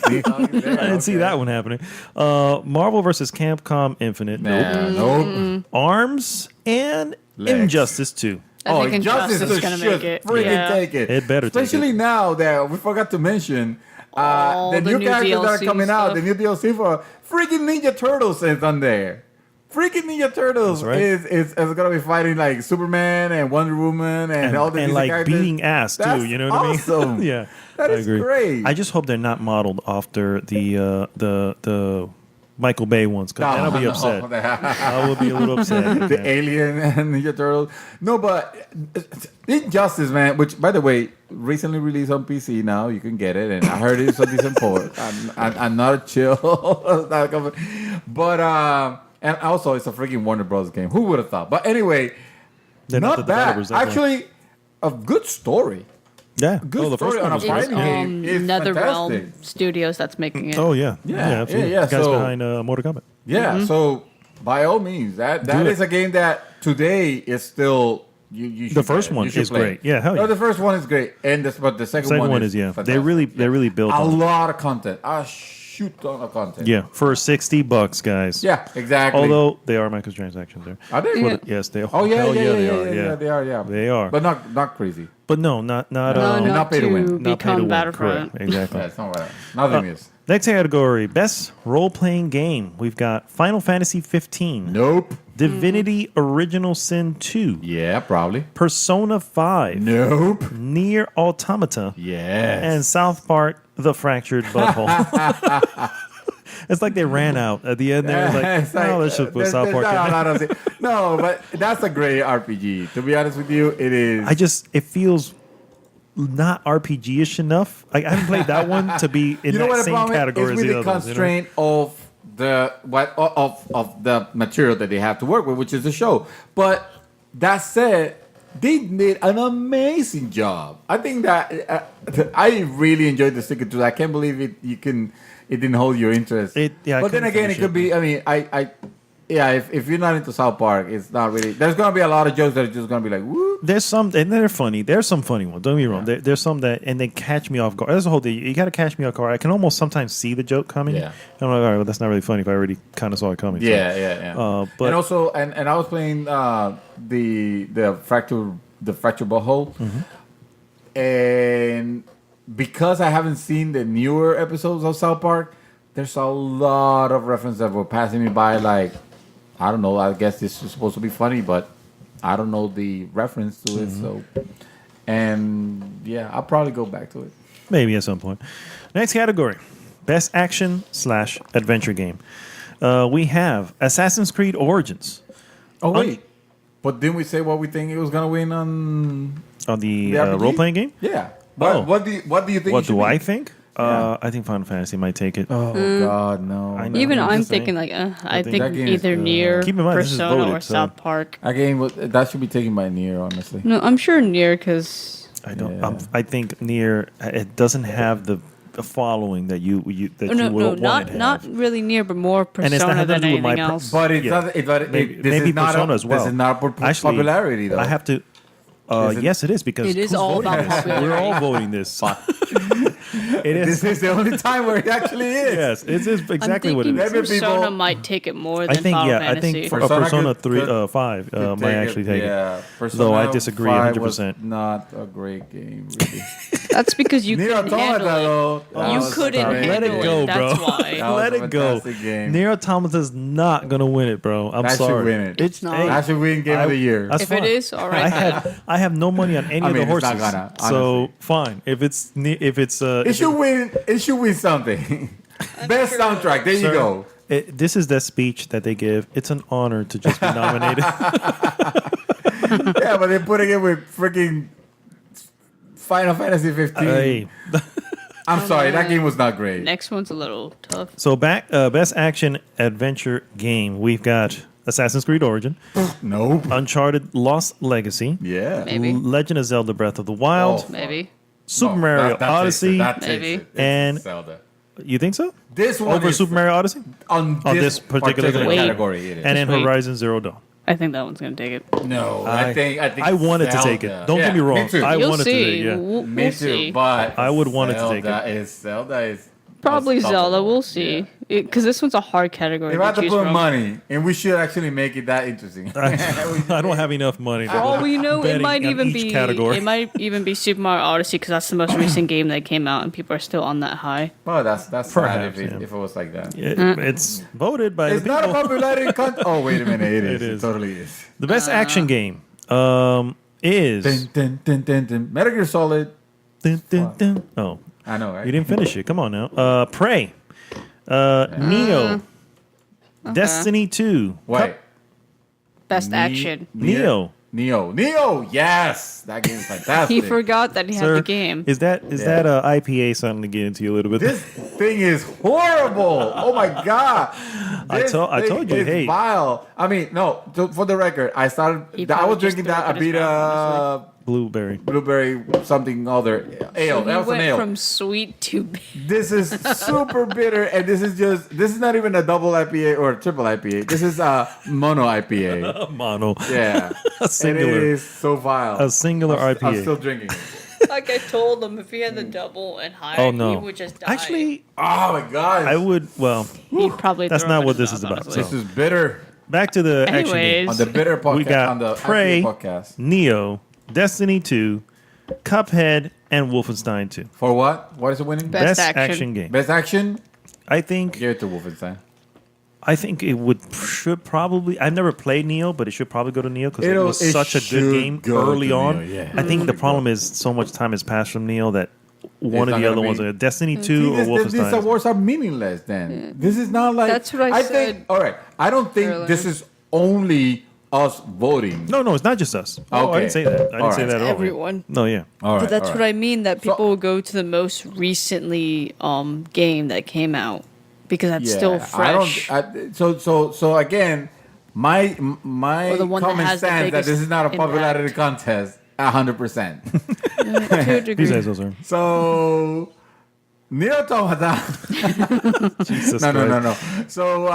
I didn't see that one happening. Marvel vs. Capcom Infinite. Nah, nope. ARMS and Lex. Injustice 2. I think Injustice is going to should make it. freaking Yeah. take it. It better take Especially now that we forgot to mention All the new new characters that are DLC coming out. stuff. The new DLC for freaking Ninja Turtles is on there. Freaking Ninja Turtles That's right. is gonna be fighting like Superman and Wonder Woman and all the and DC like characters. beating ass too. That's You know what I awesome. mean? Yeah, That I is agree. great. I just hope they're not modeled after the Michael Bay ones, because then I'll be upset. I will be a little upset. The Yeah. Alien and Ninja Turtles. No, but Injustice, man, which, by the way, recently released on PC now. You can get it, and I heard it's a decent port. I'm not a chill. But, and also, it's a freaking Warner Bros. Game. Who would have thought? But anyway, They're not not the bad. developers, that's right. Actually, a good story. Yeah. Good the first story one on a was It's great. fighting game is NetherRealm fantastic. Studios that's making it. Oh yeah. Yeah, absolutely. yeah, The guys so- behind Mortal Kombat. Yeah, so by all means, that Do is it. a game that today is still you should The first play it. one You should is play great. it. Yeah, hell No, yeah. the first one is great, and but the second Second one is yeah. fantastic. They really built a on it. lot of content, a shoot ton of content. Yeah, for $60, guys. yeah, exactly. Although they are microtransactions there. are they? Yeah. Yes, they are. Oh yeah, Hell yeah, they yeah, are. yeah, they are. Yeah, They are. but not crazy. But no, not No, um, not not pay to to win. not pay to become win. Battlefront. Correct. Exactly. Yeah, it's not right. Nothing is. Next category, best role-playing game. We've got Final Fantasy 15, Nope. Divinity Original Sin 2, Yeah, probably. Persona 5, Nope. Nier Automata, Yes. and South Park the fractured butthole. It's like they ran out at the end. They were like, "Oh, let's just put South Park in there." No, but that's a great RPG. To be honest with you, it is. It feels not RPG-ish enough. I haven't played that one to be in that same category as the with the other ones, constraint of the material that they have to work with, which is the show. But that said, they did an amazing job. I think that I really enjoyed the Secret to. I can't believe it. It didn't hold your interest. But then again, it could be. I mean, if you're not into South Park, it's not really. There's gonna be a lot of jokes that are just gonna be like, woo. There's some, and they're funny. There's some funny ones. Don't get me wrong. There's some that, and they catch me off guard. That's the whole thing. You got to catch me off guard. I can almost sometimes see the joke coming. Yeah. I'm like, all right, well, that's not really funny if I already kind of saw it coming. Yeah. But and also, and I was playing the fracture butthole, and because I haven't seen the newer episodes of South Park, there's a lot of references that were passing me by. Like, I don't know. I guess this is supposed to be funny, but I don't know the reference to it. So, and yeah, I'll probably go back to it. Maybe at some point. Next category: Best Action/Adventure Game. We have Assassin's Creed Origins. Oh wait, but didn't we say what we think it was gonna win on the RPG? role-playing game? Yeah. Oh. What do you think? What do I be? think? Yeah. I think Final Fantasy might take it. Oh God, no! I know. Even I'm I'm just saying. thinking like, I think think that game is either good. Nier, Keep in mind, this is Persona, voted, or so- South Park. That should be taken by Nier, honestly. No, I'm sure Nier because I don't. Yeah. I think Nier it doesn't have the following that you would no, want it to not have. really Nier, but more And it's not Persona having than to do with anything my else. But it Yeah. doesn't. Maybe This is not Persona as well. This is not Actually, popularity, though. I have to. Is it- Yes, it is because It is who's all voting about this? popularity. We're all voting this. It is. This is the only time where it actually is. Yes, it is exactly I'm what it thinking is. Maybe Persona people- might take it more I than think Final yeah. Fantasy. I think Persona Persona could 5 Could might take actually take it. Yeah, Though I disagree 5 100%. was not a great game. Really. That's because you Nier couldn't handle Automata, it. though. that You was couldn't great. Let it handle go, it. bro. That's why. That was Let a it go. fantastic game. Nier Automata's not gonna win it, bro. I'm That should sorry. win it. It's not. That should win Game of the Year. That's If it fine. is, all right I have no money on any I of the mean, it's horses. not gonna, so honestly. fine. If it's It should win. It should win something. Best soundtrack. There you Sir, go. this is the speech that they give. It's an honor to just be nominated. Yeah, but they're putting it with freaking Final Fantasy 15. Hey. I'm sorry, that game was not great. Next one's a little tough. So best action adventure game. We've got Assassin's Creed Origin, Nope. Uncharted Lost Legacy, Yeah. Maybe. Legend of Zelda Breath of the Wild, Oh. Maybe. Super No, Mario that takes Odyssey. it, that takes Maybe. it. It's And- Zelda. You think so? This one Over is Super Mario Odyssey? on this particular Wait. category. It is. And then wait. Horizon Zero Dawn. I think that one's gonna take it. No, I- I think I wanted to take it. Zelda. Don't get me wrong. Me too. I You'll wanted to see. take it, yeah. We'll Me too. see. But I would want it to take it. Zelda is Probably unstoppable. Zelda. We'll see. Yeah. Because this one's a hard category If to I had to choose put from. money, and we should actually make it that interesting. I don't have enough money. For all we know, it betting might on even each be category. it might even be Super Mario Odyssey because that's the most recent game that came out and people are still on that high. Oh, that's sad Perhaps, if yeah. it was like that. It's voted by It's the not a people. popularity contest. Oh, wait a minute. It is. It It is. totally is. The best action game is. Dun, dun, dun, dun, dun. Metal Gear Solid. Dun, dun, dun. Oh, I know, right? you didn't finish it. Come on now. Prey. Neo. Destiny 2. Wait. Best action. Neo. Neo. Yes, that game's fantastic. He forgot that he had Sir, the game. is that IPA something to get into you a little bit? This thing is horrible. Oh my god. This I thing told you, is hey. vile. I mean, no. For the record, I started. He I probably was just drinking threw that up in his mouth, Abita Blueberry. blueberry something other ale. He That was an went ale. from sweet to This is super bitter, and this is not even a double IPA or a triple IPA. This is a mono IPA. Mono. Yeah, A singular. And it is so vile. A singular I'm IPA. still drinking it. like I told him if he had the double and higher, Oh no! he would just die. Actually, Oh my god, I would. Well, he'd probably. That's throw not up in what his this is mouth, about, honestly. this is bitter. back to the action game. Anyways. On the bitter podcast, We got on the Prey, IPA podcast. Neo, Destiny 2, Cuphead, and Wolfenstein 2. For what? What is it winning? Best action. game. Best action? I think Give it to Wolfenstein. should probably. I've never played Neo, but it should probably go to Neo because it was It such a should good game go early to on. Neo, yeah. I think the problem is so much time has passed from Neo that one It's of the not other gonna ones, be- Destiny 2 or These Wolfenstein. awards are meaningless. Then this is not like That's what I think. said All right, I don't think earlier. this is only us voting. No, it's not just us. Oh, I Okay. didn't say that. I didn't All say right. that at all. Everyone. No, yeah. All right, But that's all what right. I mean. That people will go to the most recently game that came out because that's still fresh. So again, my Or the one that comment has the stands that biggest this is not a popularity impact. contest. 100%. To a He degree. says so, sir. So Neo Automata. Jesus No. So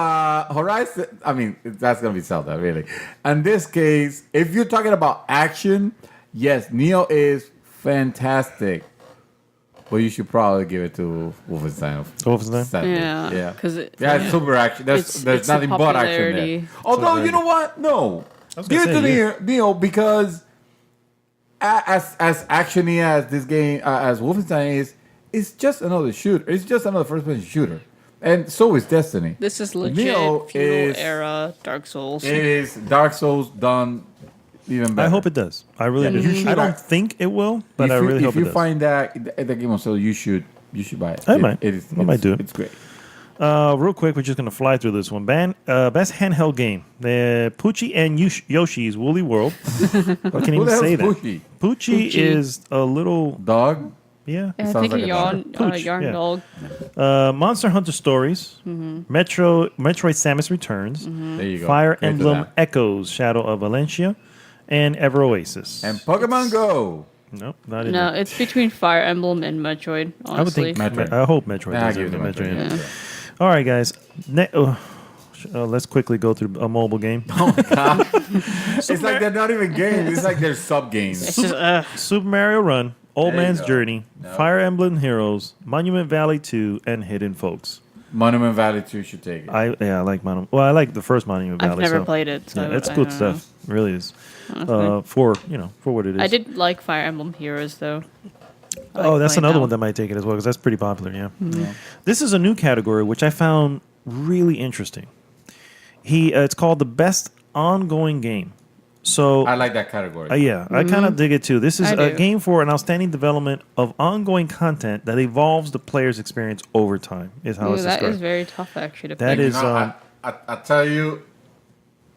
Horizon. I mean, that's gonna be Zelda, really. In this case, if you're talking about action, yes, Neo is fantastic. But you should probably give it to Wolfenstein. Wolfenstein? Sadly. Yeah, Yeah. 'cause it- it's super action. There's it's the nothing but action there. popularity. Although, you know what? No. was Give gonna it say, to Neo because as actiony as this game, as Wolfenstein is, it's just another shooter. It's just another first-person shooter. And so is Destiny. This is legit Neo feudal is- era Dark Souls. It is Dark Souls done even better. I hope it does. I really you do. should I don't think it will, but I really hope if you it does. find that the game on sale, you should buy it. I might. It is, I might do it. It's great. Real quick, we're just going to fly through this one. Best handheld game. The Poochie and Yoshi's Woolly World. I can't Who even the hell say is that. Poochie? Poochie Poochie. is a little, Dog? yeah. Yeah, I sounds think like a a yarn, Pooch, yarn yeah. dog. Monster Hunter Stories. Metroid Samus Returns. There you go. Fire Go to Emblem that. Echoes, Shadow of Valencia. And Ever Oasis. And Pokemon Go. Nope, not in No, there. it's between Fire Emblem and Metroid. Honestly, I would think Metroid. I hope Metroid Nah, does give it have to Metroid. Metroid. Yeah. All right, guys. Let's quickly go through a mobile game. It's like they're not even games. It's like they're sub games. It's just Super Mario Run, Old There you Man's go. Journey, No. Fire Emblem Heroes, Monument Valley 2, and Hidden Folks. Monument Valley 2 should take it. I like Monument. Well, I like the first Monument I've Valley. never so, played it. So Yeah, it's I good don't stuff. It really is. Honestly. For what it is. I did like Fire Emblem Heroes though. I Oh, like that's playing another that one that might take it as well because that's pretty popular. Yeah. Yeah. This is a new category which I found really interesting. It's called the best ongoing game. So I like that category. I kind of dig it too. This is I a do. game for an outstanding development of ongoing content that evolves the player's experience over time. Is how Ooh, it's that described. is very tough actually to That play. is- You know, I tell you,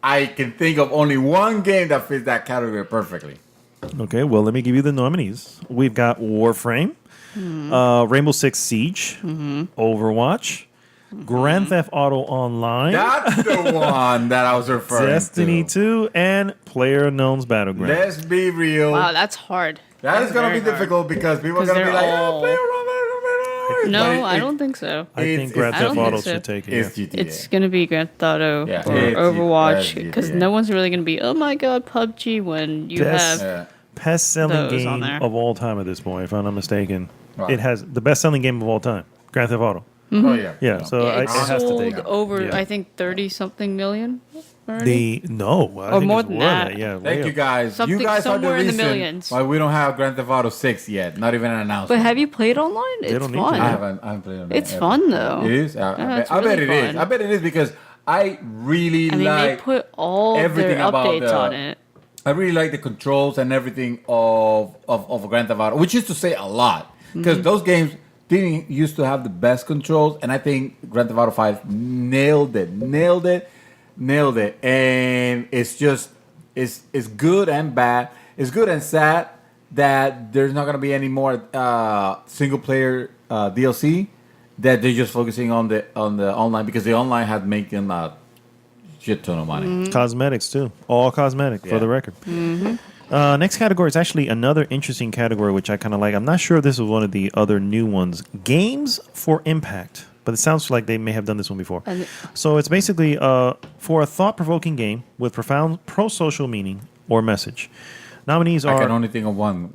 I can think of only one game that fits that category perfectly. Okay, well, let me give you the nominees. We've got Warframe, Rainbow Six Siege, Overwatch, Grand Theft Auto Online, That's the one that I was referring Destiny to. 2, and PlayerUnknown's Battleground. Let's be real. Wow, that's hard. That is That's going to very be hard. difficult because people are 'Cause going to be they're like, all- oh, play around. No, I don't think so. I think Grand I Theft don't Auto think so. should take it. It's yeah. GTA. It's gonna be Grand Theft Auto Yeah, or it's Overwatch GTA. because no one's really gonna be. Oh my god, PUBG! When you Best- have Yeah. Best-selling Those on game there. of all time at this point, if I'm not mistaken. Wow. It has the best-selling game of all time, Grand Theft Auto. Oh, yeah. Yeah, so yeah, it it's has to sold take it. over Yeah. I think 30-something million already. I think more it's than more that. Yeah, way Thank you up. guys. Something You guys are the somewhere in the reason millions. why we don't have Grand Theft Auto 6 yet. Not even an announcement. But have you played online? It's don't need to. fun. I haven't played on it. It's ever. fun though. It is? it's I bet really it is. fun. I bet it is because I really I mean, like they put all everything their about updates the- on it. I really like the controls and everything of Grand Theft Auto, which is to say a lot because Mm-hmm. those games didn't used to have the best controls, and I think Grand Theft Auto 5 nailed it, and it's just it's good and bad, it's good and sad that there's not gonna be any more single player DLC. That they're just focusing on the online because the online had making a shit ton of money. Mm-hmm. Cosmetics too, all cosmetic for Yeah. the record. Next category is actually another interesting category, which I kind of like. I'm not sure if this is one of the other new ones. Games for impact, but it sounds like they may have done this one before. And- So it's basically for a thought-provoking game with profound pro-social meaning or message. Nominees I can are only think of one.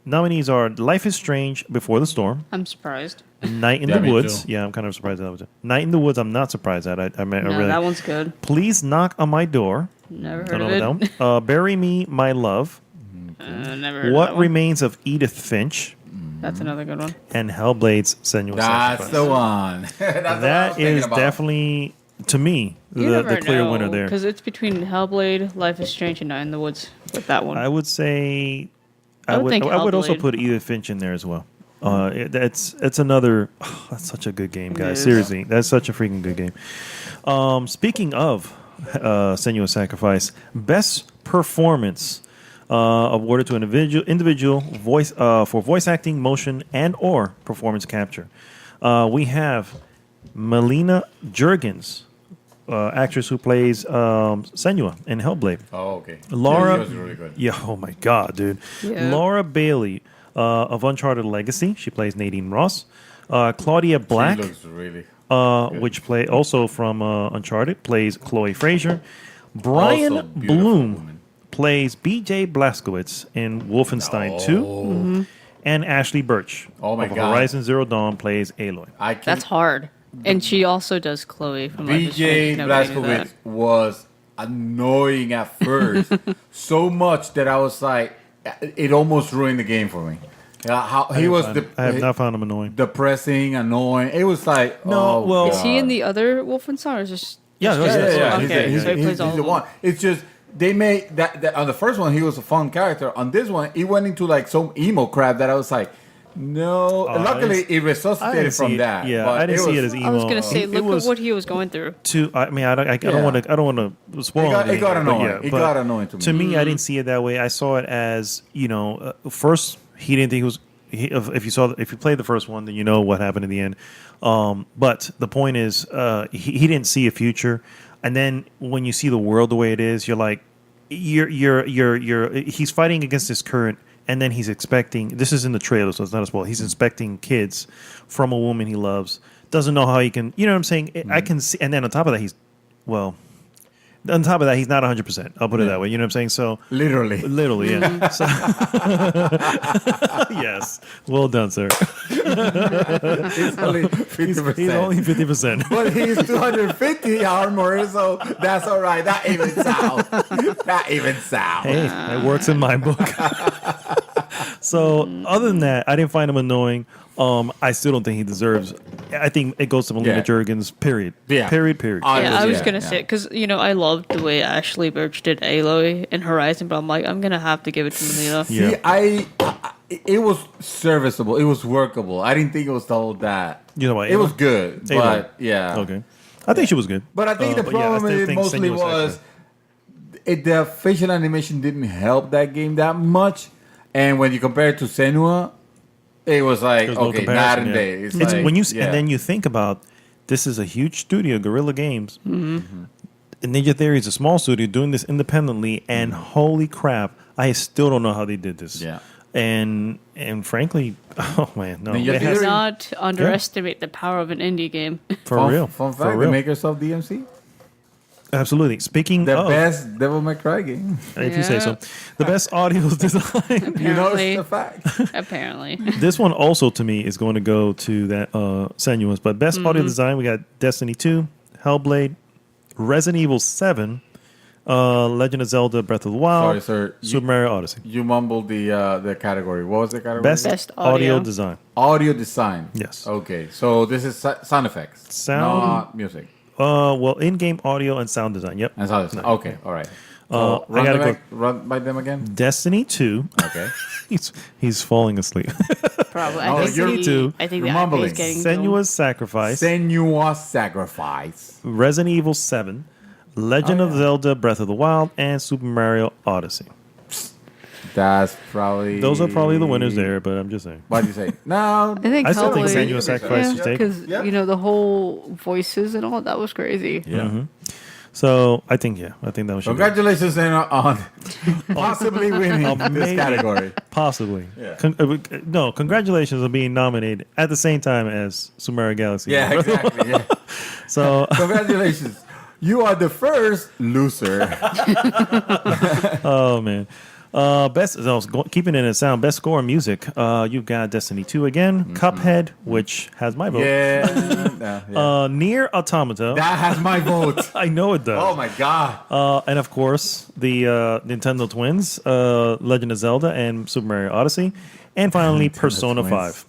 Life is Strange, Before the Storm, I'm surprised. Night in Yeah, the me Woods. too. Yeah, I'm kind of surprised that was it. Night in the Woods. I'm not surprised at. I No, really. that one's good. Please Knock on My Door. Never heard Don't of know it. that one. Bury Me, My Love. Never heard of What that one. Remains of Edith Finch, That's another good one. and Hellblade's Senua's That's Sacrifice. the one. That's what I was That thinking is about. definitely, to me, You the never clear know, winner there. because it's between Hellblade, Life is Strange, and Night in the Woods with that one. I would say, I would think I would also Hellblade. put Edith Finch in there as well. It's another. Oh, that's such a good game, guys. is. Seriously, that's such a freaking good game. Speaking of Senua's Sacrifice, best performance awarded to an individual voice for voice acting, motion, and or performance capture. We have Melina Juergens, actress who plays Senua in Hellblade. Oh, okay. Laura, She was really good. yeah, oh my god, dude. Yeah. Laura Bailey of Uncharted Legacy, she plays Nadine Ross. Claudia Black, She looks really. which play also from Uncharted, plays Chloe Fraser. Brian Also beautiful Bloom woman. plays B.J. Blazkowicz in Wolfenstein 2. And Ashley Birch Oh my of God. Horizon Zero Dawn plays Aloy. I can, That's hard. And she also does Chloe from Life is BJ Strange. Nobody knew that. Blazkowicz was annoying at first, so much that I was like, it almost ruined the game for me. How he was I have not found him annoying. depressing, annoying. It was like, No, oh, well- Is he in God. the other Wolfenstein or is just Yeah, just- yeah. Okay, He's, so he plays all the of them. one. It's just they made that on the first one he was a fun character. On this one, he went into like some emo crap that I was like, no. I Luckily, didn't- it I resuscitated didn't see from it. that. Yeah, but I didn't see it was- as emo. I was gonna say, It look was at what he was going through. I mean, I don't Yeah. want to spoil. It got anything, but annoying. yeah, It but got annoying to me. To me, I didn't see it that way. I saw it as first he didn't think it was. If you played the first one, then you know what happened in the end. But the point is, he didn't see a future, and then when you see the world the way it is, you're like, he's fighting against his current. And then he's expecting. This is in the trailer, so it's not a spoil. He's expecting kids from a woman he loves. Doesn't know how he can. You know what I'm saying? I can see. And then on top of that, he's not 100%. I'll put it that way. You know what I'm saying? So literally. yeah. So, yes. Well done, sir. It's only 50%. He's only 50%. But he's 250 armor, so that's all right. That evens out. That evens out. Hey, it works in my book. So, other than that, I didn't find him annoying. I still don't think he deserves. I think it goes to Melina Yeah. Juergens. Period. Yeah. Period. Yeah, I was Yeah, gonna yeah. say because I loved the way Ashley Birch did Aloy in Horizon, but I'm like I'm gonna have to give it to Melina. Yeah. See, it was serviceable. It was workable. I didn't think it was all that. You know what? It was good, Aloy. but yeah. Okay. I think she was good. But I think the but yeah, I problem still with it think mostly Senua's was actually- the facial animation didn't help that game that much. And when you compare it to Senua, it was like, There's no okay, comparison, night and yeah. day. It's like, when you yeah. and then you think about this is a huge studio, Guerrilla Games. Mm-hmm. And Ninja Theory is a small studio doing this independently, and holy crap, I still don't know how they did this. Yeah. And frankly, oh man, no, Ninja it Theory- has, Do not underestimate the power of an indie game. for fun, real, Fun for fact, the real, makers of DMC, absolutely. Speaking the of, best Devil May Cry game. if you say so, Yeah. the best audio design. You know, Apparently, it's a fact. apparently. This one also to me is going to go to that Senua's. But best audio design, we got Destiny 2, Hellblade, Resident Evil 7, Legend of Zelda: Breath of the Wild, Sorry, sir. Super Mario Odyssey. You mumbled the category. What was the category? Best audio. design. Audio design. Yes. Okay, so this is sound effects, Sound- not music. Well, in-game audio and sound design. Yep. And sound design. Okay, all right. I run, gotta them, go- run by them again. Destiny 2. Okay. he's falling asleep. Probably. No, I think you're- the, I think you're the IP mumbling. is getting to him. Senua's Sacrifice, Senua's Sacrifice. Resident Evil 7, Legend of Zelda: Breath of the Wild, and Super Mario Odyssey. That's probably. Those are probably the winners there, but I'm just saying. What do you say? No. I think I still think Hellblade- Senua's Sacrifice should take. because Yeah. the whole voices and all that was crazy. Yeah. So I think that was should be. Congratulations on possibly winning this Maybe. category. Possibly. Yeah. No, congratulations on being nominated at the same time as Super Mario Galaxy. Yeah, exactly. Yeah. So, Congratulations. You are the first loser. oh man. Keeping it in sound, best score in music. You've got Destiny 2 again, Cuphead, which has my vote. Yeah. Near Automata. That has my vote. I know it does. Oh my god. And of course, the Nintendo twins, Legend of Zelda and Super Mario Odyssey. And finally, Persona twins.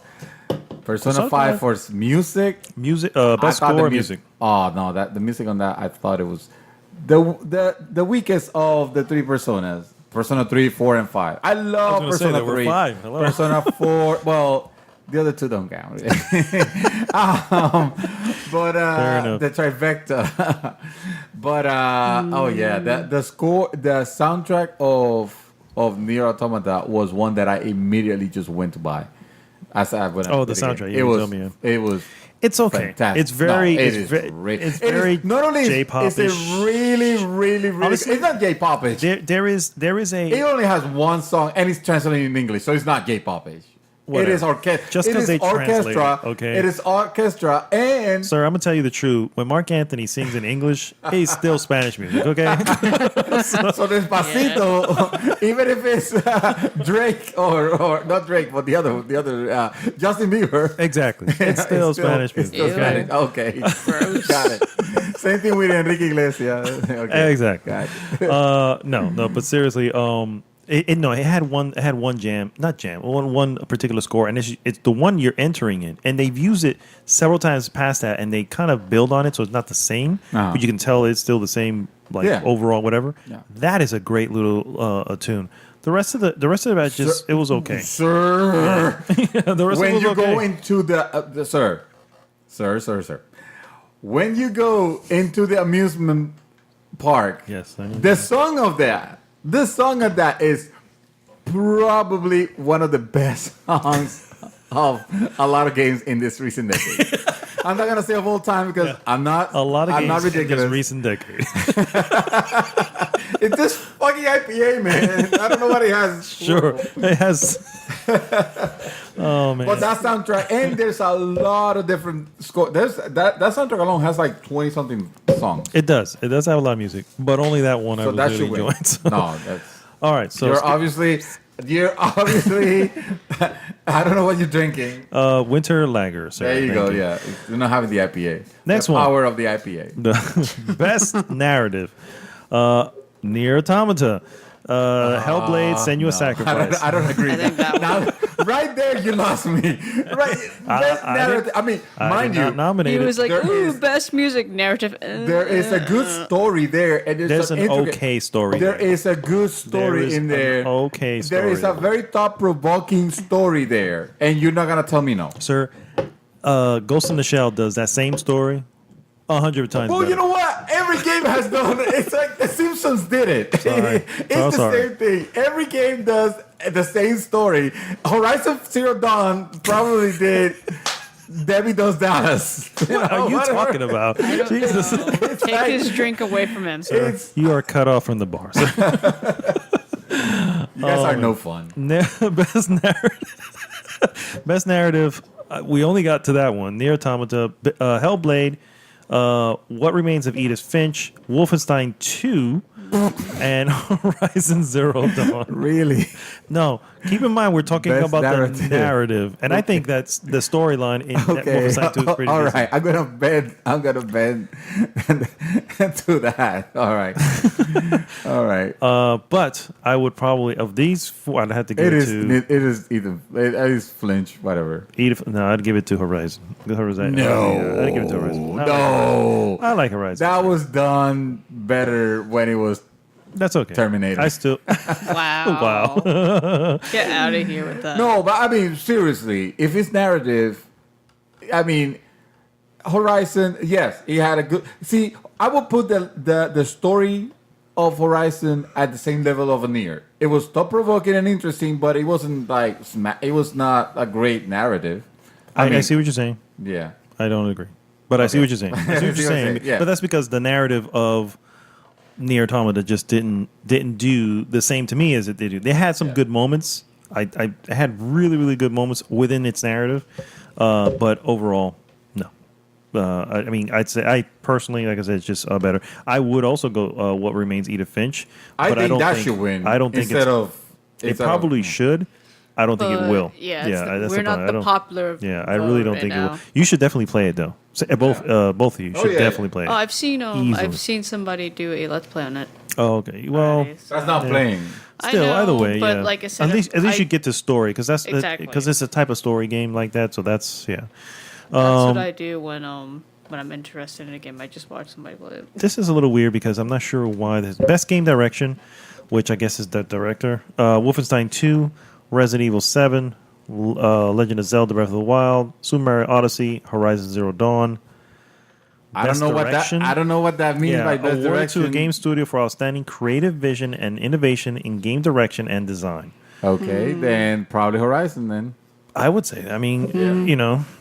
5. Persona 5 for music. Music, I best thought the score in music. Oh no, the music on that I thought it was the weakest of the three Personas. Persona 3, 4, and 5. I love gonna say Persona there were 3. five. Hello. Persona 4. Well, The other two don't count. But Fair enough. the trifecta. But oh yeah, the score, the soundtrack of Nier Automata was one that I immediately just went to buy. The soundtrack. It was. It was. It's okay. Fantastic. It's very. No, it's very not only J-pop-ish. it's a really Honestly, it's not J-pop-ish. There is It a. only has one song and it's translated in English, so it's not J-pop-ish. Whatever. It is orchestra. Just 'cause they translate it, okay? It is orchestra and Sir, I'm gonna tell you the truth. When Mark Anthony sings in English, he's still Spanish music. Okay. so Despacito, even if it's Drake or not Drake, but the other Justin Bieber. Exactly. It's still Spanish It's music. still Spanish. Okay. Got it. Same thing with Enrique Iglesias. Okay. Exactly. Got it. No, but seriously, it had one jam, not jam, one particular score, and it's the one you're entering in, and they've used it several times past that, and they kind of build on it, so it's not the same, but you can tell it's still the same, overall, whatever. Yeah. That is a great little tune. The rest of it just it was okay. Sir. The rest When of it you was okay. go into the sir, when you go into the amusement park, Yes, I know. the song of that is probably one of the best songs of a lot of games in this recent decade. I'm not gonna say of all time because I'm not. A lot of I'm games not in this ridiculous. recent decade. It's this fucking IPA, man. I don't know what it has. Sure, it has. Oh man, But that soundtrack, and there's a lot of different score. There's that soundtrack alone has like 20 something songs. it does. It does have a lot of music, but only that one I So was that really should win. enjoying. So. No, that's. All right, so You're obviously. I don't know what you're drinking. winter lager. Sir. There you Thank go. Yeah, you're not having the IPA. Next the one. Power of the IPA. The best narrative. Nier Automata. Hellblade, Senua Sacrifice. I don't agree. I think that Now, right there, you lost me. Right, best narrative. I mean, mind did not you, nominate He it. was like, There "Ooh, is- best music narrative." there is a good story there, and There's an okay story. There is a good story There is in there. an okay There is a story. very thought-provoking story there, and you're not gonna tell me no. Sir, Ghost in the Shell does that same story 100 times Well, better. you know what? Every game has done it. It's like The Simpsons did it. Sorry. It's So the sorry. same thing. Every game does the same story. Horizon Zero Dawn probably did Debbie Does Dallas. What are you talking about? Jesus. Take like- his drink away from him. It's, You are cut off from the bar. sir. you guys are no fun. Best narrative. Best narrative. We only got to that one. Nier Automata, Hellblade, What Remains of Edith Finch, Wolfenstein 2, and Horizon Zero Dawn. Really? No, keep in mind we're talking Best about narrative. the narrative, and I think that's the storyline in Okay. Wolfenstein 2 is pretty All decent. right. I'm gonna bend to that. All right. All right. But I would probably of these four, I'd have to give It it, is. to It is either. It is flinch. Whatever. Edith. No, I'd give it to Horizon. No. I'd give it to Horizon. No. I like Horizon. That was done better when it was That's okay. Terminator. I still. Wow. Wow. Get out of here with that. No, but I mean, seriously, if it's narrative, I mean, Horizon, yes, he had a good. See, I would put the story of Horizon at the same level of a Nier. It was thought provoking and interesting, but it wasn't like it was not a great narrative. I mean, see what you're saying. Yeah. I don't agree, but I see what you're saying. I see what See you're what I'm saying. saying, yeah. But that's because the narrative of Nier Automata just didn't do the same to me as it did. They had some good moments. I had really good moments within its narrative, but overall, no. I mean, I'd say I personally, like I said, it's just better. I would also go What Remains Edith Finch. I but think don't that should win. I don't think instead of. it probably should. I don't think it But, will. yeah, that's we're the not point. I the don't- popular. Yeah, I vote really don't right think it now. will. You should definitely play it though. So, both of you should yeah, definitely yeah. play it. Oh, I've seen Easily. I've seen somebody do a let's play on it. Oh, okay. Well, already, so- That's not playing. I still, know, either way, but yeah. like I said, at least I- you get the story because that's Exactly. because it's a type of story game like that. So that's yeah. That's what I do when I'm interested in a game. I just watch somebody play it. This is a little weird because I'm not sure why this best game direction, which I guess is the director. Wolfenstein 2, Resident Evil 7, Legend of Zelda: Breath of the Wild, Super Mario Odyssey, Horizon Zero Dawn. I don't know what that means by best awarded direction. to a game studio for outstanding creative vision and innovation in game direction and design. Okay, then probably Horizon then. I would say. I mean,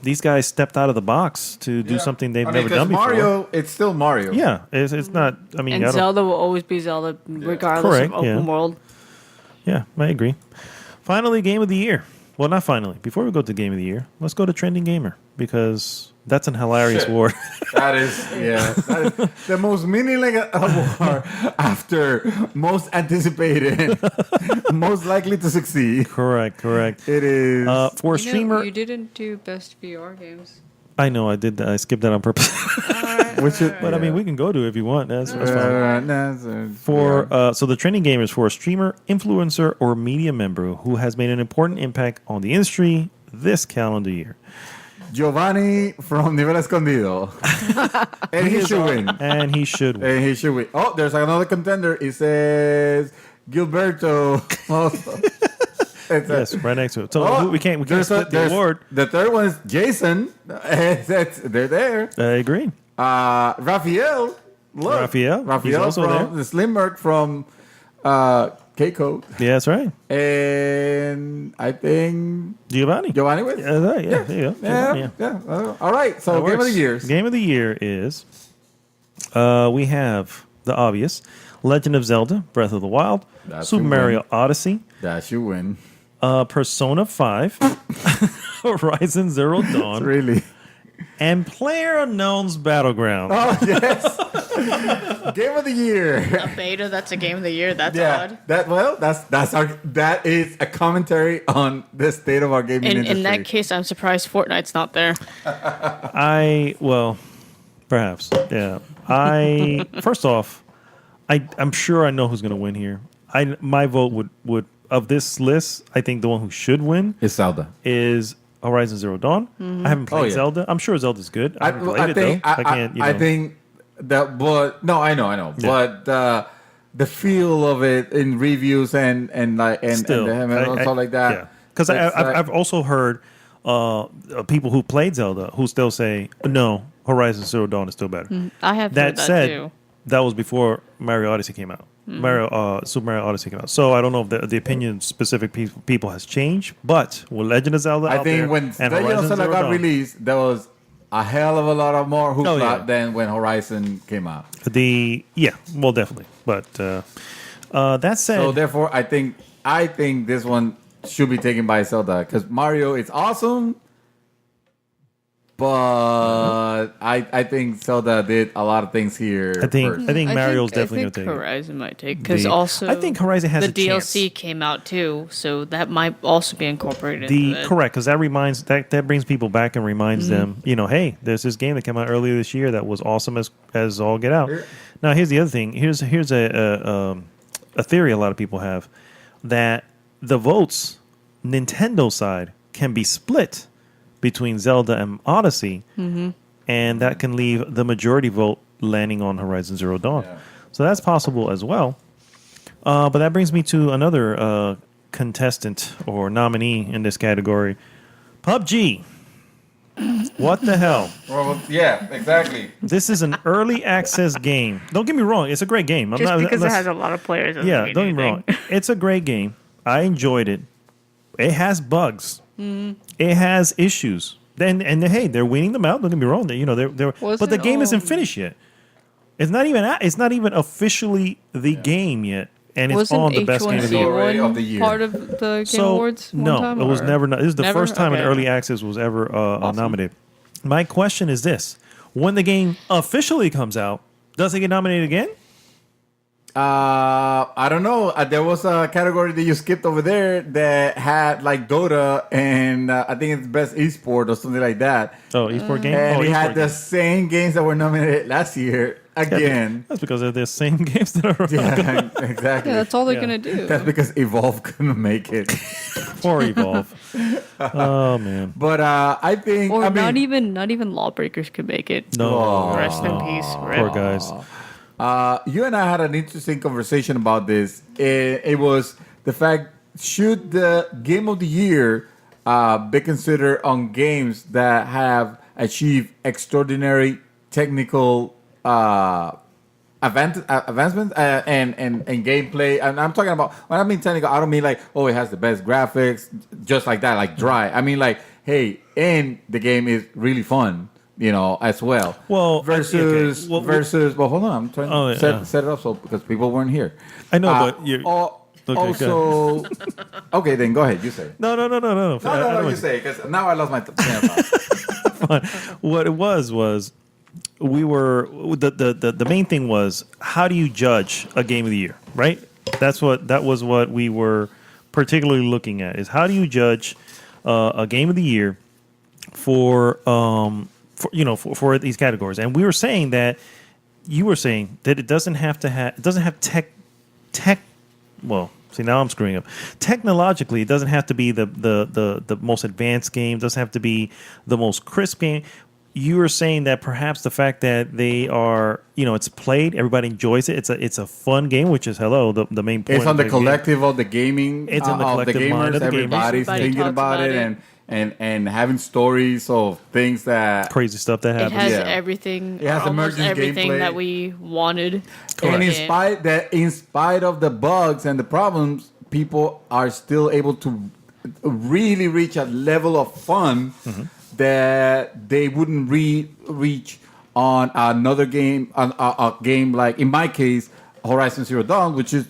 these guys stepped out of the box to do something they've never done before. Mario, it's still Mario. Yeah, it's not. I mean, And Zelda will always be Zelda, regardless Correct, of open world. Yeah, I agree. Finally, game of the year. Well, not finally. Before we go to game of the year, let's go to Trending Gamer because that's an hilarious award. That is the most meaningless award after most anticipated, most likely to succeed. Correct. It is For a streamer. You didn't do best VR games. I know I did. I skipped that on purpose. But I mean, we can go to it if you want. That's fine. So the Trending Gamer is for a streamer, influencer, or media member who has made an important impact on the industry this calendar year. Giovanni from Nivel Escondido. And he should win. And he should win. And he should win. Oh, there's another contender. It says Gilberto. Yes, right next to it. So we can't split the award. The third one is Jason. They're there. I agree. Raphael. Look. Raphael. He's also from there. the Slim Merc from K-Code. Yeah, that's right. And I think Giovanni wins. Yeah, there you go. Yeah. All right. So That game works. of the year. Game of the year is we have the obvious Legend of Zelda: Breath of the Wild, That Super should Mario win. Odyssey, That should win. Persona 5, Horizon Zero Dawn, Really. and PlayerUnknown's Battleground. Oh yes. Game of the year. A beta that's a game of the year. That's odd. That is a commentary on the state of our gaming industry. In that case, I'm surprised Fortnite's not there. Perhaps. Yeah. First off, I'm sure I know who's going to win here. My vote would of this list, I think the one who should win It's Zelda. is Horizon Zero Dawn. I haven't played Zelda. I'm sure Zelda's good. I haven't played it though. I think that, but no, I know. Yeah. But the feel of it in reviews and stuff like that. Yeah, because I've also heard people who played Zelda who still say no, Horizon Zero Dawn is still better. I have That heard that said, too. that was before Mario Odyssey came out. Super Mario Odyssey came out. So I don't know if the opinion of specific people has changed, but with Legend of Zelda I out think there when and Legend of Horizon Zelda Zero got Dawn, released, there was a hell of a lot of more hoopla yeah. than when Horizon came out. definitely. But that said, So therefore, I think this one should be taken by Zelda because Mario is awesome, but I think Zelda did a lot of things here. I think first. Mario's definitely going to take it. Horizon might take because also I think Horizon has the a DLC chance. came out too, so that might also be incorporated. The into it. correct because that brings people back and reminds them, hey, there's this game that came out earlier this year that was awesome as all get out. Now here's the other thing. Here's a theory a lot of people have that the votes Nintendo side can be split between Zelda and Odyssey, and that can leave the majority vote landing on Horizon Zero Dawn. Yeah. So that's possible as well. But that brings me to another contestant or nominee in this category, PUBG. What the hell? Well, yeah, exactly. This is an early access game. Don't get me wrong; it's a great game. Just because it has a lot of players. Doesn't yeah, mean don't get me wrong. anything. It's a great game. I enjoyed it. It has bugs. It has issues. Then and hey, they're weaning them out. Don't get me wrong. But the game isn't finished yet. It's not even officially the game yet, and it's Wasn't on the best game of the year. Story H1Z1 of the year. part of the Game Awards? One No, time, it was or? never. This is the Never? first time an Okay. early access was ever nominated. My question is this: when the game officially comes out, does it get nominated again? I don't know. There was a category that you skipped over there that had like Dota and I think it's best esport or something like that. Oh, esport game. And oh, it had esport the game. same games that were nominated last year again. That's because they're the same games that are Yeah, exactly. Yeah, that's all they're Yeah. gonna do. That's because Evolve couldn't make it. or Evolve. Oh man, But I think Or I mean, not even Lawbreakers could make it. no. Rest in peace. Rip. Poor guys. you and I had an interesting conversation about this. It was the fact, should the game of the year be considered on games that have achieved extraordinary technical advancement and gameplay. And I'm talking about, when I mean technical, I don't mean like, oh, it has the best graphics, just like that, like dry. I mean like, hey, and the game is really fun, as well. Well, versus, well, hold on, I'm trying to set it up because people weren't here. I know, but you're... Okay, also, okay, then go ahead. You say. No. No, you say, because now I lost my train of thought. What it was we were the main thing was, how do you judge a game of the year, right? That was what we were particularly looking at, is how do you judge a game of the year for these categories. And we were saying that it doesn't have tech. Well, see, now I'm screwing up. Technologically, it doesn't have to be the most advanced game. It doesn't have to be the most crisp game. You were saying that perhaps the fact that they are, it's played, everybody enjoys it. It's a fun game, which is the main point. It's on the collective of the gaming. It's on the collective mind of the gamers. Everybody's thinking about it and having stories of things that crazy stuff that happens. It has everything. It has almost everything gameplay that we wanted. And in spite of the bugs and the problems, people are still able to really reach a level of fun that they wouldn't reach on another game, a game like, in my case, Horizon Zero Dawn, which is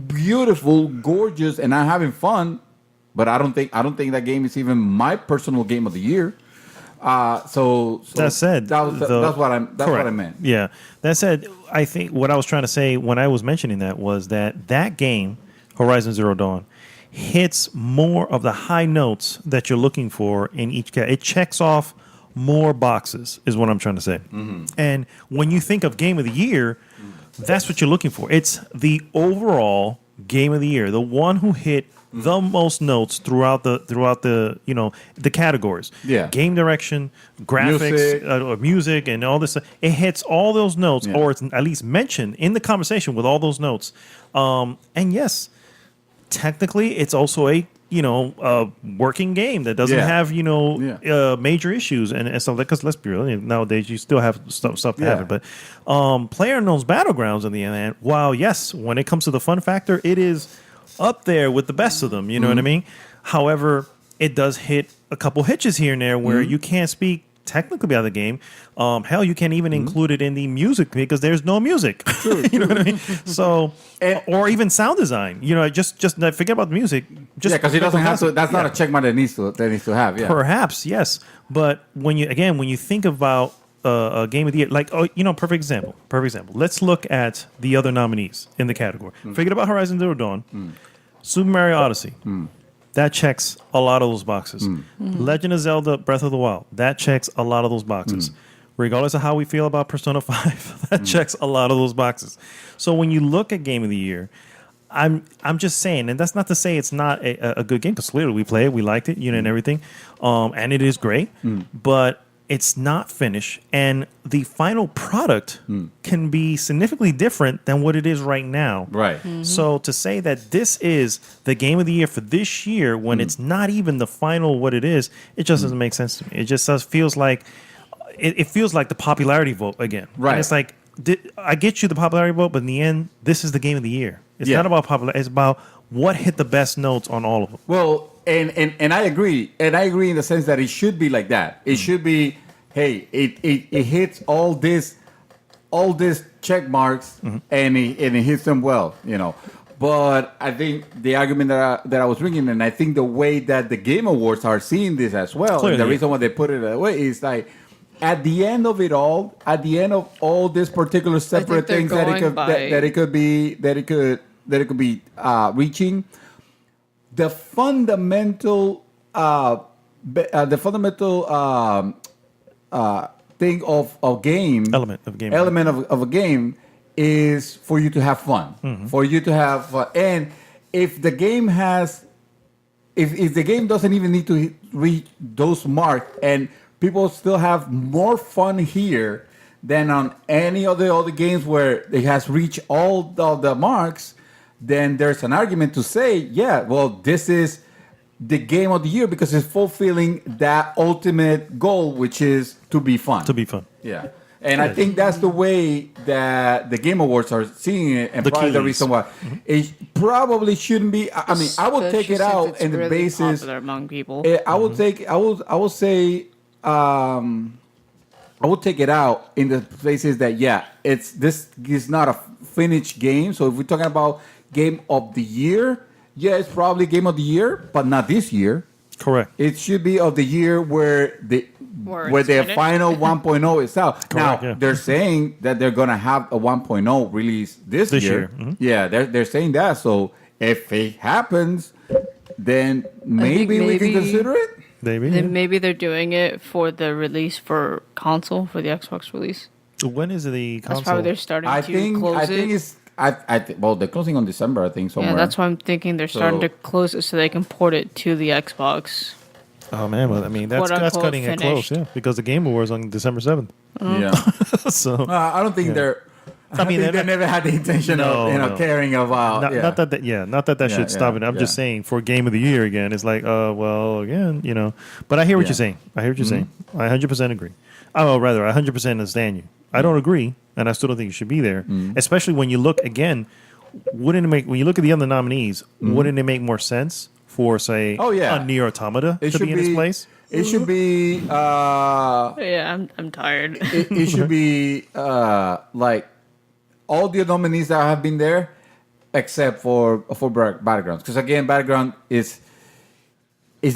beautiful, gorgeous, and I'm having fun. But I don't think that game is even my personal game of the year. So that said, that's what I meant. Yeah. That said, I think what I was trying to say when I was mentioning that was that game, Horizon Zero Dawn, hits more of the high notes that you're looking for in each category. It checks off more boxes, is what I'm trying to say. Mm-hmm. And when you think of game of the year, that's what you're looking for. It's the overall game of the year, the one who hit the most notes throughout the the categories. Yeah. Game direction, graphics, music, and all this. It hits all those notes, or it's at least mentioned in the conversation with all those notes. And yes, technically, it's also a working game that doesn't have major issues and stuff. Because let's be real, nowadays you still have stuff to happen. But PlayerUnknown's Battlegrounds, on the other hand, while yes, when it comes to the fun factor, it is up there with the best of them. You know what I mean? However, it does hit a couple hitches here and there where you can't speak technically about the game. Hell, you can't even include it in the music because there's no music. You know what I mean? So, or even sound design. Just forget about the music. Because it doesn't have to. That's not a check mark that needs to have. Yeah, perhaps yes. But when you think about a game of the year, like perfect example. Let's look at the other nominees in the category. Forget about Horizon Zero Dawn, Super Mario Odyssey. That checks a lot of those boxes. Legend of Zelda: Breath of the Wild. That checks a lot of those boxes. Regardless of how we feel about Persona 5, that checks a lot of those boxes. So when you look at Game of the Year, I'm just saying, and that's not to say it's not a good game, because clearly we played it, we liked it, and everything, and it is great, but it's not finished, and the final product can be significantly different than what it is right now. Right. So to say that this is the game of the year for this year when it's not even the final what it is, it just doesn't make sense to me. It just feels like it feels like the popularity vote again. Right. And it's like, I get you the popularity vote, but in the end, this is the game of the year. It's not about popularity. It's about what hit the best notes on all of them. Well, and I agree. And I agree in the sense that it should be like that. It should be, hey, it hits all this check marks and it hits them well, But I think the argument that I was bringing, and I think the way that the Game Awards are seeing this as well, clearly, and the reason why they put it that way is like, at the end of it all, at the end of all these particular separate things that it could be reaching, the fundamental thing of a game, element of a game is for you to have fun, for you to have fun. And if the game if the game doesn't even need to reach those marks, and people still have more fun here than on any of the other games where it has reached all the marks, then there's an argument to say, this is the game of the year because it's fulfilling that ultimate goal, which is to be fun. To be fun. Yeah. And I think that's the way that the Game Awards are seeing it, and probably the reason why it probably shouldn't be. I mean, I will take it out in the really basis. popular among people. I will take. I will say. I will take it out in the places that this is not a finished game. So if we're talking about game of the year, it's probably game of the year, but not this year. Correct. It should be of the year where the final 1.0 is out. Correct, now they're saying that they're gonna have a 1.0 release this year. Mm-hmm. Yeah, they're saying that. So if it happens, then maybe we can consider it. Then maybe they're doing it for the release for console, for the Xbox release. When is the console? That's probably they're starting to close it. I think it's. Well, they're closing on December, I think, somewhere. Yeah, that's why I'm thinking they're starting to close it so they can port it to the Xbox. Oh man, well, I mean that's cutting it close, because the Game Awards on December 7th. Yeah. So I don't think they're. I mean, they never had the intention of caring about. Not that should stop it. I'm just saying for Game of the Year again, it's like, well, again, But I hear what you're saying. I 100% agree. Oh, rather, I 100% understand you. I don't agree, and I still don't think you should be there. Especially when you look again, when you look at the other nominees, wouldn't it make more sense for, say, a Nier Automata to be in this place? It should be. I'm tired. It should be like all the nominees that have been there, except for Battlegrounds, because again, Battleground is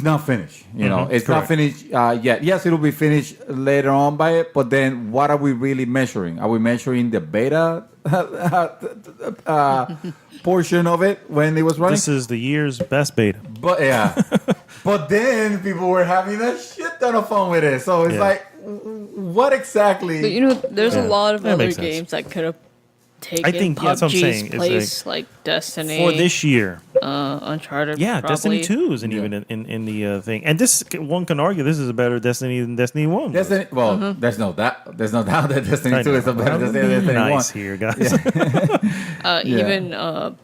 not finished. It's not finished yet. Yes, it'll be finished later on by it, but then what are we really measuring? Are we measuring the beta portion of it when it was running? This is the year's best beta. But but then people were having a shit ton of fun with it. So it's like, what exactly? But there's a lot of other games that could have taken PUBG's place, like Destiny. For this year. Uncharted. Yeah, probably. Destiny 2 isn't even in the thing. And this, one can argue, this is a better Destiny than Destiny 1. Destiny, well, there's no doubt that Destiny 2 is a better Destiny than Destiny 1. Nice here, guys. Even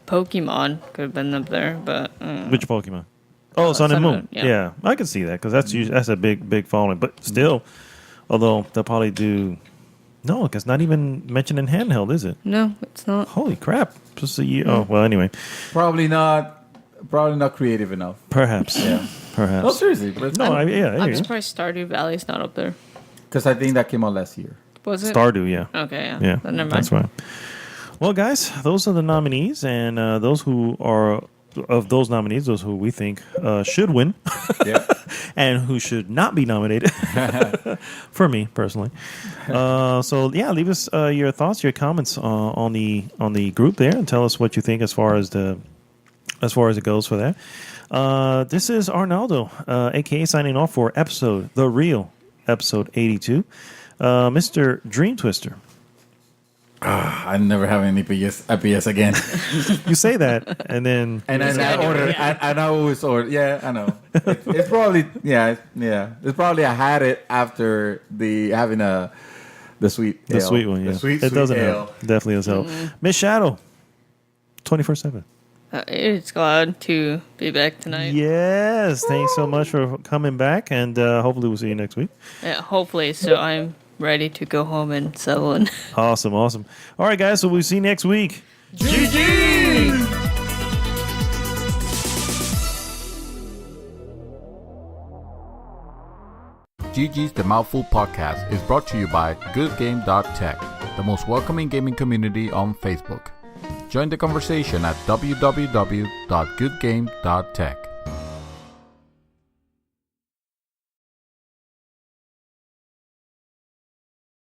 Pokemon could have been up there, but... Which Pokemon? Oh, Sun and Moon. Yeah, I can see that, because that's a big following. But still, although they'll probably do... No, it's not even mentioned in handheld, is it? No, it's not. Holy crap. Just a year. Oh, well, anyway. Probably not creative enough. Perhaps. Yeah. Perhaps. No, seriously. But I'm surprised Stardew Valley's not up there. Because I think that came out last year. Was it? Stardew, yeah. Okay, yeah. Then never mind. That's right. Well, guys, those are the nominees, and those who are... Of those nominees, those who we think should win, and who should not be nominated, for me personally. Leave us your thoughts, your comments on the group there, and tell us what you think as far as it goes for that. This is Arnaldo, aka signing off for episode 82, Mr. Dream Twister. I never have any PS again. You say that, and then I order. I always order. Yeah, I know. It's probably It's probably I had it after having the sweet one. Yeah, the sweet doesn't ale. help. Definitely does help. Miss Shadow, 24/7. It's glad to be back tonight. Yes, thanks so much for coming back, and hopefully we'll see you next week. Yeah, hopefully. So I'm ready to go home and settle in. Awesome. All right, guys. So we'll see you next week. GG! GG's The Mouthful podcast is brought to you by goodgame.tech, the most welcoming gaming community on Facebook. Join the conversation at www.goodgame.tech.